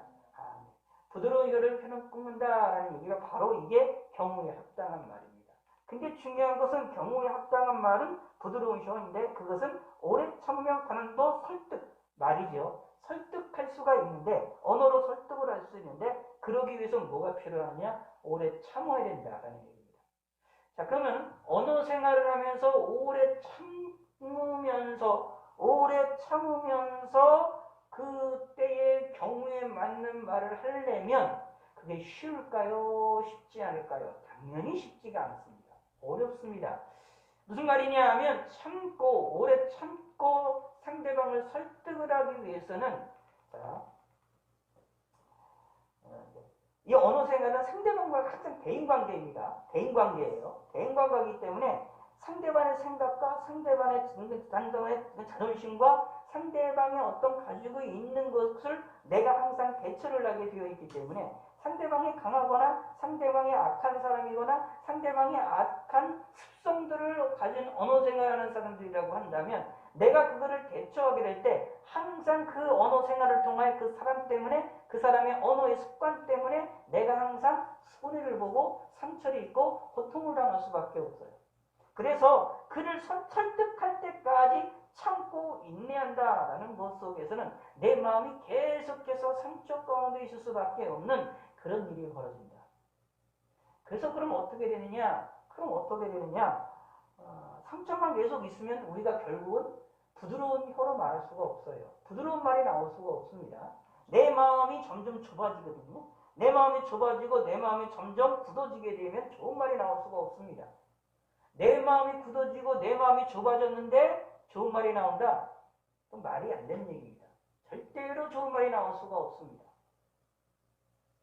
부드러운 혀는 꺾는다라는 얘기가 바로 이게 경우에 합당한 말입니다. 근데 중요한 것은 경우에 합당한 말은 부드러운 혀인데 그것은 오래 참으면 광원도 설득 말이죠. 설득할 수가 있는데 언어로 설득을 할 수 있는데 그러기 위해서 뭐가 필요하냐? 오래 참아야 된다라는 얘기입니다. 자, 그러면 언어 생활을 하면서 오래 참으면서 그때의 경우에 맞는 말을 하려면 그게 쉬울까요? 쉽지 않을까요? 당연히 쉽지가 않습니다. 어렵습니다. 무슨 말이냐 하면 오래 참고 상대방을 설득을 하기 위해서는 이 언어 생활은 상대방과 항상 대인관계입니다. 대인관계예요. 대인관계이기 때문에 상대방의 생각과 상대방의 자존심과 상대방의 어떤 가지고 있는 것을 내가 항상 대처를 하게 되어 있기 때문에 상대방이 강하거나 상대방이 악한 사람이거나 상대방이 악한 습성들을 가진 언어 생활하는 사람들이라고 한다면 내가 그거를 대처하게 될 때 항상 그 언어 생활을 통해 그 사람 때문에 그 사람의 언어의 습관 때문에 내가 항상 손해를 보고 상처를 입고 고통을 당할 수밖에 없어요. 그래서 그를 설득할 때까지 참고 인내한다라는 것 속에서는 내 마음이 계속해서 상처 가운데 있을 수밖에 없는 그런 일이 벌어진다. 그래서 그럼 어떻게 되느냐? 상처만 계속 있으면 우리가 결국은 부드러운 혀로 말할 수가 없어요. 부드러운 말이 나올 수가 없습니다. 내 마음이 점점 좁아지거든요. 내 마음이 좁아지고 내 마음이 점점 굳어지게 되면 좋은 말이 나올 수가 없습니다. 내 마음이 굳어지고 내 마음이 좁아졌는데 좋은 말이 나온다? 그건 말이 안 되는 얘기입니다. 절대로 좋은 말이 나올 수가 없습니다.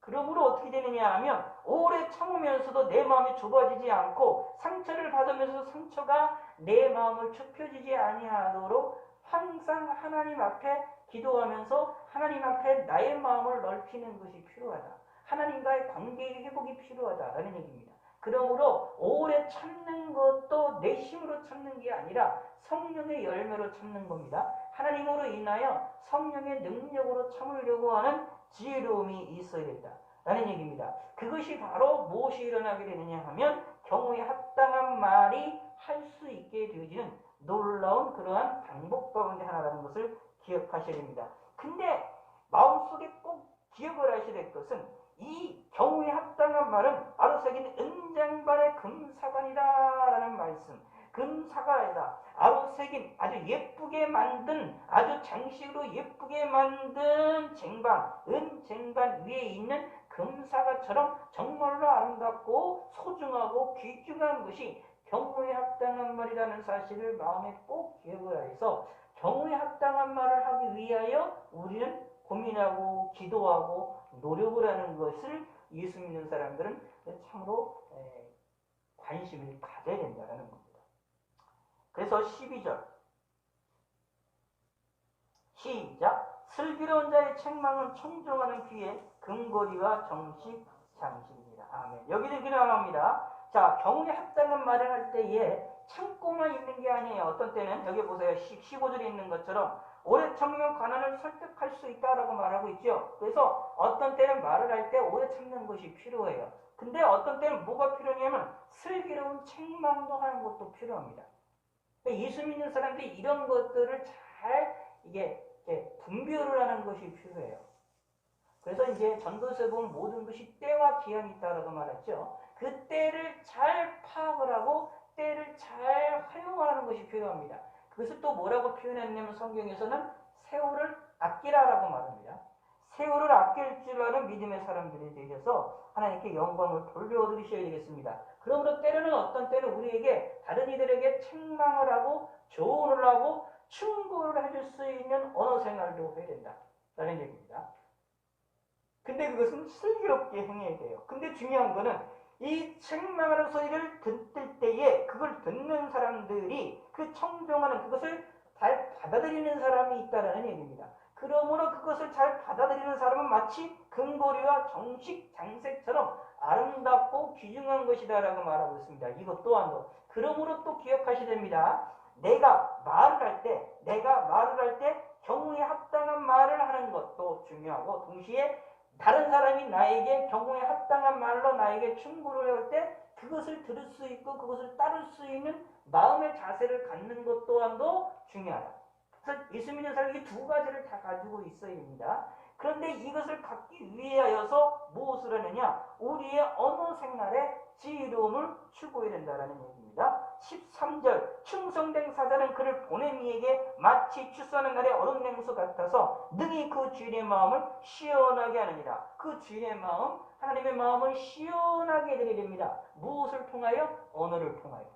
그러므로 어떻게 되느냐 하면 오래 참으면서도 내 마음이 좁아지지 않고 상처를 받으면서도 상처가 내 마음을 좁혀지지 아니하도록 항상 하나님 앞에 기도하면서 하나님 앞에 나의 마음을 넓히는 것이 필요하다. 하나님과의 관계의 회복이 필요하다라는 얘기입니다. 그러므로 오래 참는 것도 내 힘으로 참는 게 아니라 성령의 열매로 참는 겁니다. 하나님으로 인하여 성령의 능력으로 참으려고 하는 지혜로움이 있어야 된다라는 얘기입니다. 그것이 바로 무엇이 일어나게 되느냐 하면 경우에 합당한 말이 할 수 있게 되어지는 놀라운 그러한 방법 가운데 하나라는 것을 기억하셔야 됩니다. 근데 마음속에 꼭 기억을 하셔야 될 것은 이 경우에 합당한 말은 바로 새긴 은장반의 금사관이다라는 말씀. 금사가에다 아로새긴 아주 예쁘게 만든, 아주 장식으로 예쁘게 만든 쟁반, 은쟁반 위에 있는 금사가처럼 정말로 아름답고 소중하고 귀중한 것이 경우에 합당한 말이라는 사실을 마음에 꼭 기억을 해서 경우에 합당한 말을 하기 위하여 우리는 고민하고 기도하고 노력을 하는 것을 예수 믿는 사람들은 참으로 관심을 가져야 된다는 겁니다. 그래서 12절 시작. 슬기로운 자의 책망은 청종하는 귀에 금고리와 정식 장식입니다. 아멘. 여기도 이렇게 나옵니다. 자, 경우에 합당한 말을 할 때에 참고만 있는 게 아니에요. 어떤 때는 여기 보세요. 15절에 있는 것처럼 오래 참으면 가난을 설득할 수 있다라고 말하고 있죠. 그래서 어떤 때는 말을 할 때 오래 참는 것이 필요해요. 근데 어떤 때는 뭐가 필요하냐면 슬기로운 책망도 하는 것도 필요합니다. 예수 믿는 사람들이 이런 것들을 잘 분별을 하는 것이 필요해요. 그래서 이제 전도서에 보면 모든 것이 때와 기한이 있다라고 말했죠. 그 때를 잘 파악을 하고 때를 잘 활용하는 것이 필요합니다. 그것을 또 뭐라고 표현했냐면 성경에서는 세월을 아끼라라고 말합니다. 세월을 아낄 줄 아는 믿음의 사람들이 되셔서 하나님께 영광을 돌려드리셔야 되겠습니다. 그러므로 때로는 어떤 때는 우리에게 다른 이들에게 책망을 하고 조언을 하고 충고를 해줄 수 있는 언어 생활도 해야 된다라는 얘기입니다. 근데 그것은 슬기롭게 행해야 돼요. 근데 중요한 거는 이 책망하는 소리를 듣을 때에 그걸 듣는 사람들이 그 청종하는 그것을 잘 받아들이는 사람이 있다는 얘기입니다. 그러므로 그것을 잘 받아들이는 사람은 마치 금고리와 정식 장색처럼 아름답고 귀중한 것이다라고 말하고 있습니다. 이것 또한도. 그러므로 또 기억하셔야 됩니다. 내가 말을 할 때 경우에 합당한 말을 하는 것도 중요하고 동시에 다른 사람이 나에게 경우에 합당한 말로 나에게 충고를 할 때 그것을 들을 수 있고 그것을 따를 수 있는 마음의 자세를 갖는 것 또한도 중요하다. 그래서 예수 믿는 사람이 두 가지를 다 가지고 있어야 됩니다. 그런데 이것을 갖기 위하여서 무엇을 하느냐? 우리의 언어 생활에 지혜로움을 추구해야 된다는 얘기입니다. 13절 충성된 사자는 그를 보낸 이에게 마치 추수하는 날의 얼음 냉수 같아서 능히 그 주인의 마음을 시원하게 하느니라. 그 주인의 마음, 하나님의 마음을 시원하게 해드려야 됩니다. 무엇을 통하여? 언어를 통하여.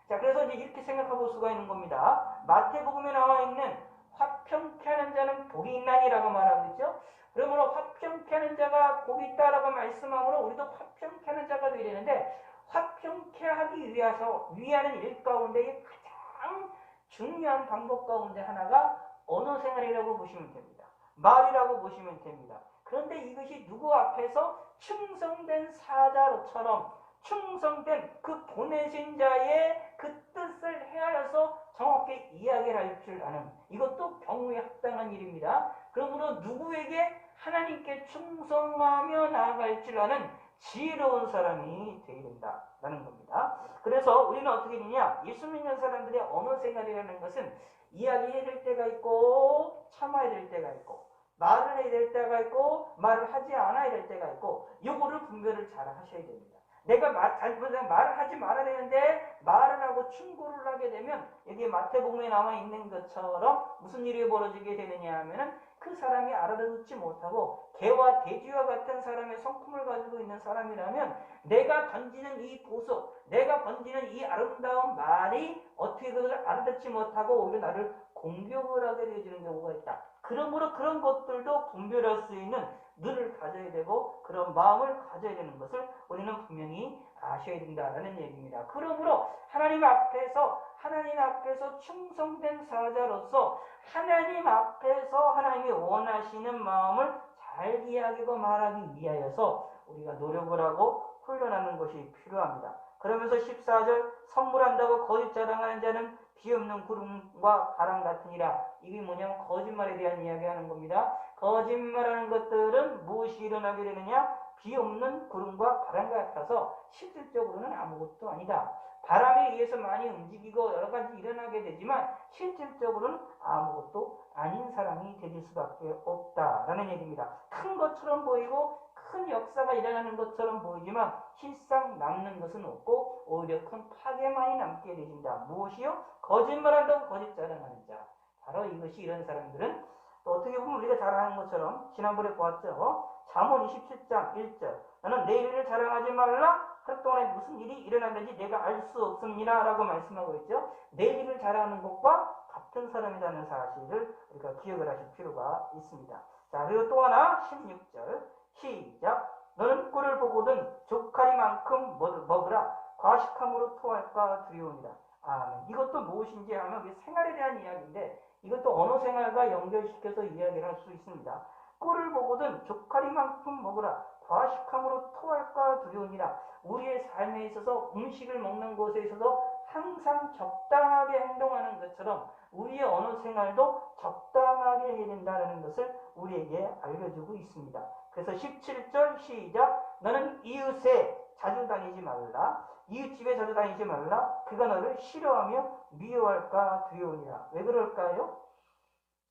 자, 그래서 이제 이렇게 생각해 볼 수가 있는 겁니다. 마태복음에 나와 있는 화평케 하는 자는 복이 있나니라고 말하고 있죠. 그러므로 화평케 하는 자가 복이 있다라고 말씀하므로 우리도 화평케 하는 자가 되어야 되는데 화평케 하기 위하는 일 가운데 가장 중요한 방법 가운데 하나가 언어 생활이라고 보시면 됩니다. 말이라고 보시면 됩니다. 그런데 이것이 누구 앞에서 충성된 사자로처럼 충성된 그 보내신 자의 그 뜻을 헤아려서 정확히 이야기를 할 줄 아는 이것도 경우에 합당한 일입니다. 그러므로 누구에게 하나님께 충성하며 나아갈 줄 아는 지혜로운 사람이 되어야 된다는 겁니다. 그래서 우리는 어떻게 되냐? 예수 믿는 사람들의 언어 생활이라는 것은 이야기해야 될 때가 있고 참아야 될 때가 있고 말을 해야 될 때가 있고 말을 하지 않아야 될 때가 있고 요거를 분별을 잘 하셔야 됩니다. 내가 말을 하지 말아야 되는데 말을 하고 충고를 하게 되면 여기 마태복음에 나와 있는 것처럼 무슨 일이 벌어지게 되느냐 하면은 그 사람이 알아듣지 못하고 개와 돼지와 같은 사람의 성품을 가지고 있는 사람이라면 내가 던지는 이 보석, 내가 던지는 이 아름다운 말이 어떻게 그것을 알아듣지 못하고 오히려 나를 공격을 하게 되어지는 경우가 있다. 그러므로 그런 것들도 분별할 수 있는 눈을 가져야 되고 그런 마음을 가져야 되는 것을 우리는 분명히 아셔야 된다는 얘기입니다. 그러므로 하나님 앞에서 충성된 사자로서 하나님 앞에서 하나님이 원하시는 마음을 잘 이야기하고 말하기 위하여서 우리가 노력을 하고 훈련하는 것이 필요합니다. 그러면서 14절 선물한다고 거짓 자랑하는 자는 비없는 구름과 바람 같으니라. 이게 뭐냐면 거짓말에 대한 이야기하는 겁니다. 거짓말하는 것들은 무엇이 일어나게 되느냐? 비없는 구름과 바람 같아서 실질적으로는 아무것도 아니다. 바람에 의해서 많이 움직이고 여러 가지 일어나게 되지만 실질적으로는 아무것도 아닌 사람이 될 수밖에 없다라는 얘기입니다. 큰 것처럼 보이고 큰 역사가 일어나는 것처럼 보이지만 실상 남는 것은 없고 오히려 큰 파괴만이 남게 되신다. 무엇이요? 거짓말한다고 거짓 자랑하는 자. 바로 이것이 이런 사람들은 또 어떻게 보면 우리가 잘 아는 것처럼 지난번에 보았죠. 잠언 27장 1절 너는 내 일을 자랑하지 말라. 하루 동안에 무슨 일이 일어났는지 내가 알 수 없습니다. 라고 말씀하고 있죠. 내 일을 자랑하는 것과 같은 사람이라는 사실을 우리가 기억을 하실 필요가 있습니다. 자, 그리고 또 하나 16절 시작. 너는 꿀을 보거든 조카리만큼 먹으라. 과식함으로 토할까 두려우니라. 아멘. 이것도 무엇인지 하면 생활에 대한 이야기인데 이것도 언어 생활과 연결시켜서 이야기를 할 수 있습니다. 꿀을 보거든 조카리만큼 먹으라. 과식함으로 토할까 두려우니라. 우리의 삶에 있어서 음식을 먹는 것에 있어서 항상 적당하게 행동하는 것처럼 우리의 언어 생활도 적당하게 해야 된다는 것을 우리에게 알려주고 있습니다. 그래서 17절 시작. 너는 이웃에 자주 다니지 말라. 이웃집에 자주 다니지 말라. 그가 너를 싫어하며 미워할까 두려우니라. 왜 그럴까요?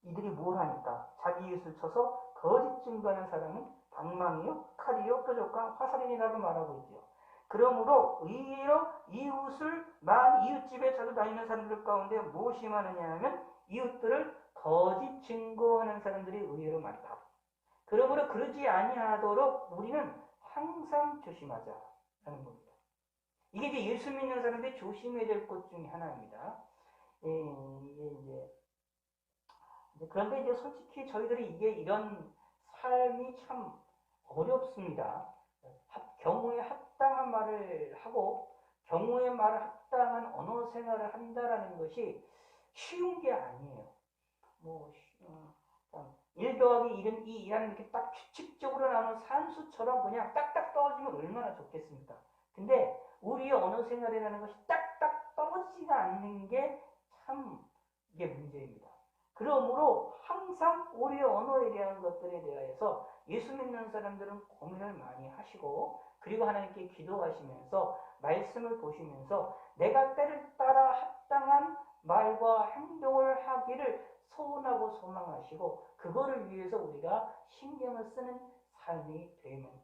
이들이 뭘 하니까? 자기 이웃을 쳐서 거짓 증거하는 사람은 방망이요, 칼이요, 뾰족과 화살이라고 말하고 있죠. 그러므로 의외로 이웃집에 자주 다니는 사람들 가운데 무엇이 많으냐 하면 이웃들을 거짓 증거하는 사람들이 의외로 많다. 그러므로 그러지 아니하도록 우리는 항상 조심하자라는 겁니다. 이게 이제 예수 믿는 사람들이 조심해야 될 것 중에 하나입니다. 그런데 이제 솔직히 저희들이 이런 삶이 참 어렵습니다. 경우에 합당한 말을 하고 경우에 말을 합당한 언어 생활을 한다라는 것이 쉬운 게 아니에요. 1 더하기 1은 2라는 이렇게 딱 규칙적으로 나오는 산수처럼 그냥 딱딱 떨어지면 얼마나 좋겠습니까? 근데 우리의 언어 생활이라는 것이 딱딱 떨어지지가 않는 게 참 이게 문제입니다. 그러므로 항상 우리의 언어에 대한 것들에 대해서 예수 믿는 사람들은 고민을 많이 하시고 그리고 하나님께 기도하시면서 말씀을 보시면서 내가 때를 따라 합당한 말과 행동을 하기를 소원하고 소망하시고 그거를 위해서 우리가 신경을 쓰는 삶이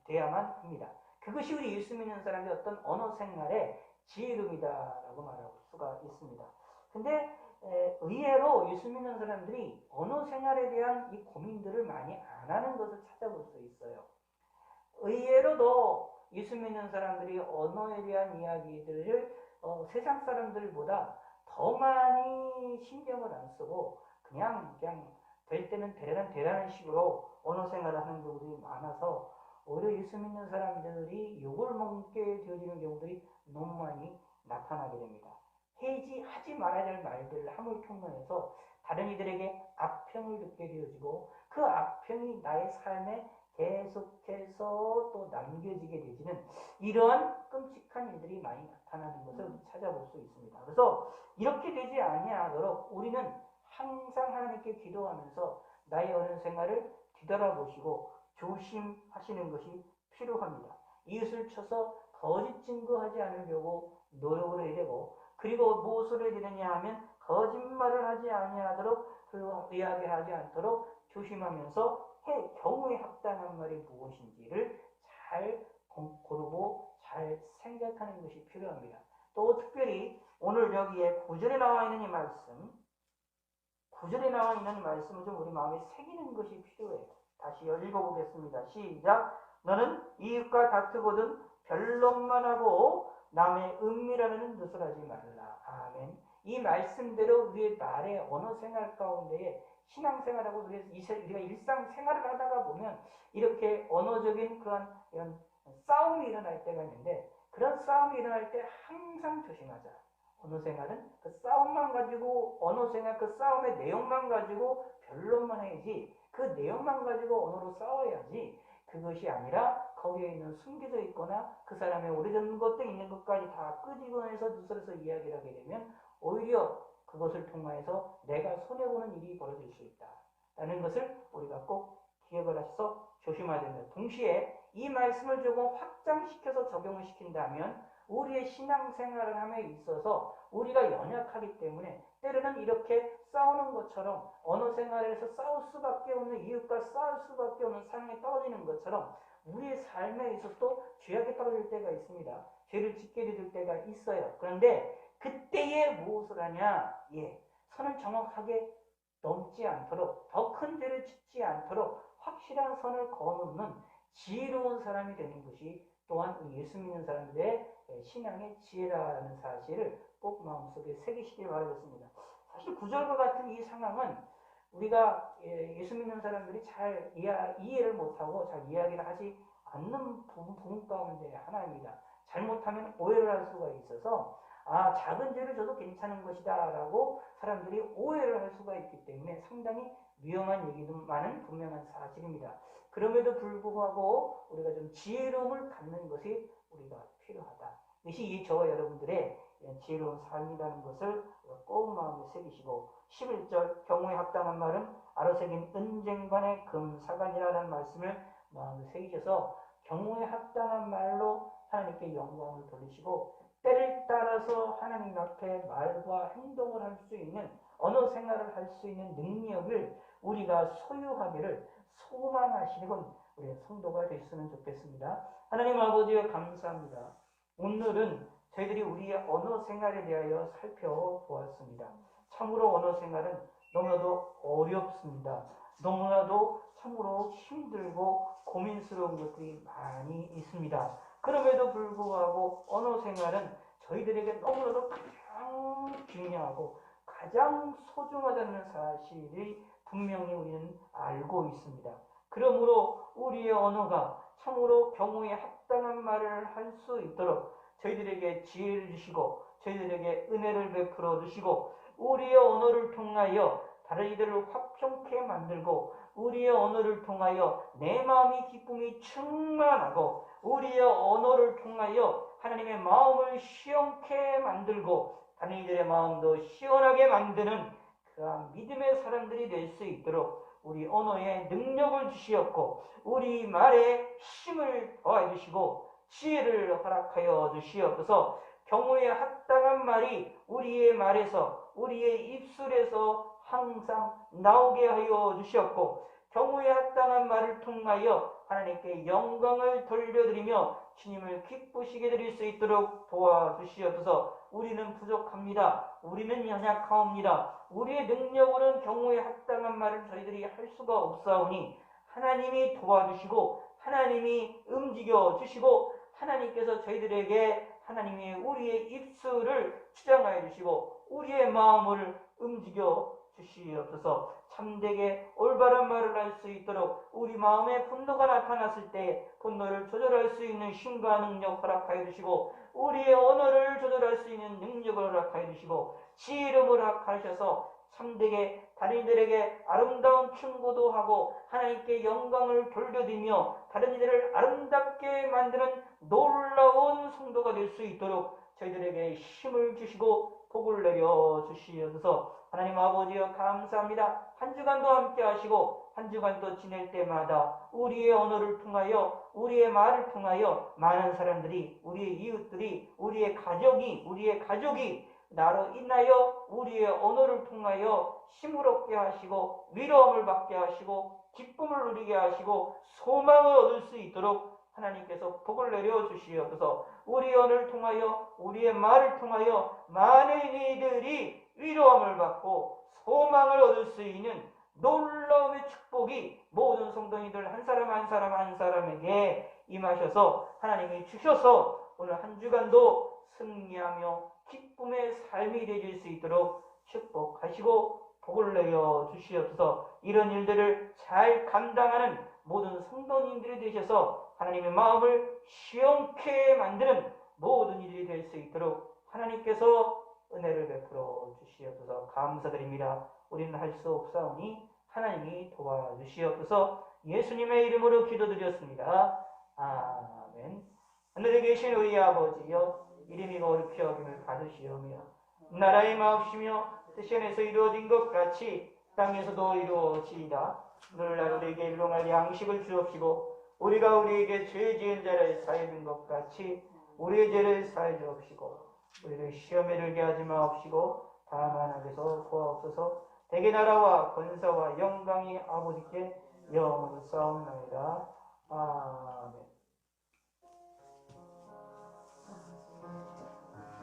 돼야만 합니다. 그것이 우리 예수 믿는 사람의 어떤 언어 생활의 지혜로움이다라고 말할 수가 있습니다. 근데 의외로 예수 믿는 사람들이 언어 생활에 대한 이 고민들을 많이 안 하는 것을 찾아볼 수 있어요. 의외로도 예수 믿는 사람들이 언어에 대한 이야기들을 세상 사람들보다 더 많이 신경을 안 쓰고 그냥 될 때는 되라는 식으로 언어 생활을 하는 경우들이 많아서 오히려 예수 믿는 사람들이 욕을 먹게 되어지는 경우들이 너무 많이 나타나게 됩니다. 하지 말아야 될 말들을 함을 통해서 다른 이들에게 악평을 듣게 되어지고 그 악평이 나의 삶에 계속해서 또 남겨지게 되지는 이러한 끔찍한 일들이 많이 나타나는 것을 찾아볼 수 있습니다. 그래서 이렇게 되지 아니하도록 우리는 항상 하나님께 기도하면서 나의 언어 생활을 뒤돌아보시고 조심하시는 것이 필요합니다. 이웃을 쳐서 거짓 증거하지 않으려고 노력을 해야 되고 그리고 무엇을 해야 되느냐 하면 거짓말을 하지 아니하도록 이야기하지 않도록 조심하면서 경우에 합당한 말이 무엇인지를 잘 고르고 잘 생각하는 것이 필요합니다. 또 특별히 오늘 여기에 9절에 나와 있는 이 말씀 9절에 나와 있는 말씀을 좀 우리 마음에 새기는 것이 필요해요. 다시 읽어보겠습니다. 시작. 너는 이웃과 다투거든 변론만 하고 남의 은밀하는 뜻을 하지 말라. 아멘. 이 말씀대로 우리의 말의 언어 생활 가운데에 신앙생활하고 우리가 일상생활을 하다가 보면 이렇게 언어적인 이런 싸움이 일어날 때가 있는데 그런 싸움이 일어날 때 항상 조심하자. 언어 생활은 그 싸움만 가지고 언어 생활 그 싸움의 내용만 가지고 변론만 해야지 그 내용만 가지고 언어로 싸워야지 그것이 아니라 거기에 있는 숨겨져 있거나 그 사람의 오래전 것도 있는 것까지 다 끄집어내서 누설해서 이야기를 하게 되면 오히려 그것을 통하여서 내가 손해보는 일이 벌어질 수 있다 라는 것을 우리가 꼭 기억을 하셔서 조심해야 됩니다. 동시에 이 말씀을 조금 확장시켜서 적용을 시킨다면 우리의 신앙생활을 함에 있어서 우리가 연약하기 때문에 때로는 이렇게 싸우는 것처럼 언어 생활에서 싸울 수밖에 없는 이웃과 싸울 수밖에 없는 상황에 떨어지는 것처럼 우리의 삶에 있어서도 죄악에 떨어질 때가 있습니다. 죄를 짓게 될 때가 있어요. 그런데 그때에 무엇을 하냐? 선을 정확하게 넘지 않도록, 더 큰 죄를 짓지 않도록 확실한 선을 거놓는 지혜로운 사람이 되는 것이 또한 우리 예수 믿는 사람들의 신앙의 지혜라는 사실을 꼭 마음속에 새기시길 바라겠습니다. 사실 구절과 같은 이 상황은 우리가 예수 믿는 사람들이 잘 이해를 못하고 잘 이야기를 하지 않는 부분 가운데 하나입니다. 잘못하면 오해를 할 수가 있어서 작은 죄를 져도 괜찮은 것이다 라고 사람들이 오해를 할 수가 있기 때문에 상당히 위험한 얘기만은 분명한 사실입니다. 그럼에도 불구하고 우리가 좀 지혜로움을 갖는 것이 우리가 필요하다. 이것이 저와 여러분들의 지혜로운 삶이라는 것을 꼭 마음에 새기시고 11절 경우에 합당한 말은 아로새긴 은쟁반의 금사간이라는 말씀을 마음에 새기셔서 경우에 합당한 말로 하나님께 영광을 돌리시고 때를 따라서 하나님 앞에 말과 행동을 할 수 있는 언어 생활을 할 수 있는 능력을 우리가 소유하기를 소망하시는 우리 성도가 되셨으면 좋겠습니다. 하나님 아버지여 감사합니다. 오늘은 저희들이 우리의 언어 생활에 대하여 살펴보았습니다. 참으로 언어 생활은 너무나도 어렵습니다. 너무나도 참으로 힘들고 고민스러운 것들이 많이 있습니다. 그럼에도 불구하고 언어 생활은 저희들에게 너무나도 가장 중요하고 가장 소중하다는 사실이 분명히 우리는 알고 있습니다. 그러므로 우리의 언어가 참으로 경우에 합당한 말을 할 수 있도록 저희들에게 지혜를 주시고 저희들에게 은혜를 베풀어 주시고 우리의 언어를 통하여 다른 이들을 화평케 만들고 우리의 언어를 통하여 내 마음이 기쁨이 충만하고 우리의 언어를 통하여 하나님의 마음을 시원케 만들고 다른 이들의 마음도 시원하게 만드는 그러한 믿음의 사람들이 될 수 있도록 우리 언어에 능력을 주시었고 우리 말에 힘을 더해 주시고 지혜를 허락하여 주시옵소서. 경우에 합당한 말이 우리의 말에서 우리의 입술에서 항상 나오게 하여 주시옵고 경우에 합당한 말을 통하여 하나님께 영광을 돌려드리며 주님을 기쁘시게 드릴 수 있도록 도와주시옵소서. 우리는 부족합니다. 우리는 연약하옵니다. 우리의 능력으로는 경우에 합당한 말을 저희들이 할 수가 없사오니 하나님이 도와주시고 하나님이 움직여 주시고 하나님께서 저희들에게 하나님이 우리의 입술을 주장하여 주시고 우리의 마음을 움직여 주시옵소서. 참되게 올바른 말을 할 수 있도록 우리 마음에 분노가 나타났을 때 분노를 조절할 수 있는 힘과 능력 허락하여 주시고 우리의 언어를 조절할 수 있는 능력을 허락하여 주시고 지혜를 허락하셔서 참되게 다른 이들에게 아름다운 충고도 하고 하나님께 영광을 돌려드리며 다른 이들을 아름답게 만드는 놀라운 성도가 될 수 있도록 저희들에게 힘을 주시고 복을 내려 주시옵소서. 하나님 아버지여 감사합니다. 한 주간도 함께 하시고 한 주간도 지낼 때마다 우리의 언어를 통하여 우리의 말을 통하여 많은 사람들이 우리의 이웃들이 우리의 가족이 나로 인하여 우리의 언어를 통하여 힘을 얻게 하시고 위로함을 받게 하시고 기쁨을 누리게 하시고 소망을 얻을 수 있도록 하나님께서 복을 내려 주시옵소서. 우리의 언어를 통하여 우리의 말을 통하여 많은 이들이 위로함을 받고 소망을 얻을 수 있는 놀라움의 축복이 모든 성도님들 한 사람 한 사람에게 임하셔서 하나님이 주셔서 오늘 한 주간도 승리하며 기쁨의 삶이 되실 수 있도록 축복하시고 복을 내려 주시옵소서. 이런 일들을 잘 감당하는 모든 성도님들이 되셔서 하나님의 마음을 시원케 만드는 모든 일이 될 수 있도록 하나님께서 은혜를 베풀어 주시옵소서. 감사드립니다. 우리는 할 수 없사오니 하나님이 도와주시옵소서. 예수님의 이름으로 기도드렸습니다. 아멘. 하늘에 계신 우리 아버지여, 이름이 거룩히 여김을 받으시오며 나라의 마옵시며 뜻이 안에서 이루어진 것 같이 땅에서도 이루어지이다. 오늘날 우리에게 일용할 양식을 주옵시고 우리가 우리에게 죄 지은 자를 사해 준 것 같이 우리의 죄를 사해 주옵시고 우리를 시험에 들게 하지 마옵시고 다만 악에서 구하옵소서. 대개 나라와 권사와 영광이 아버지께 영원히 싸움나이다. 아, 네.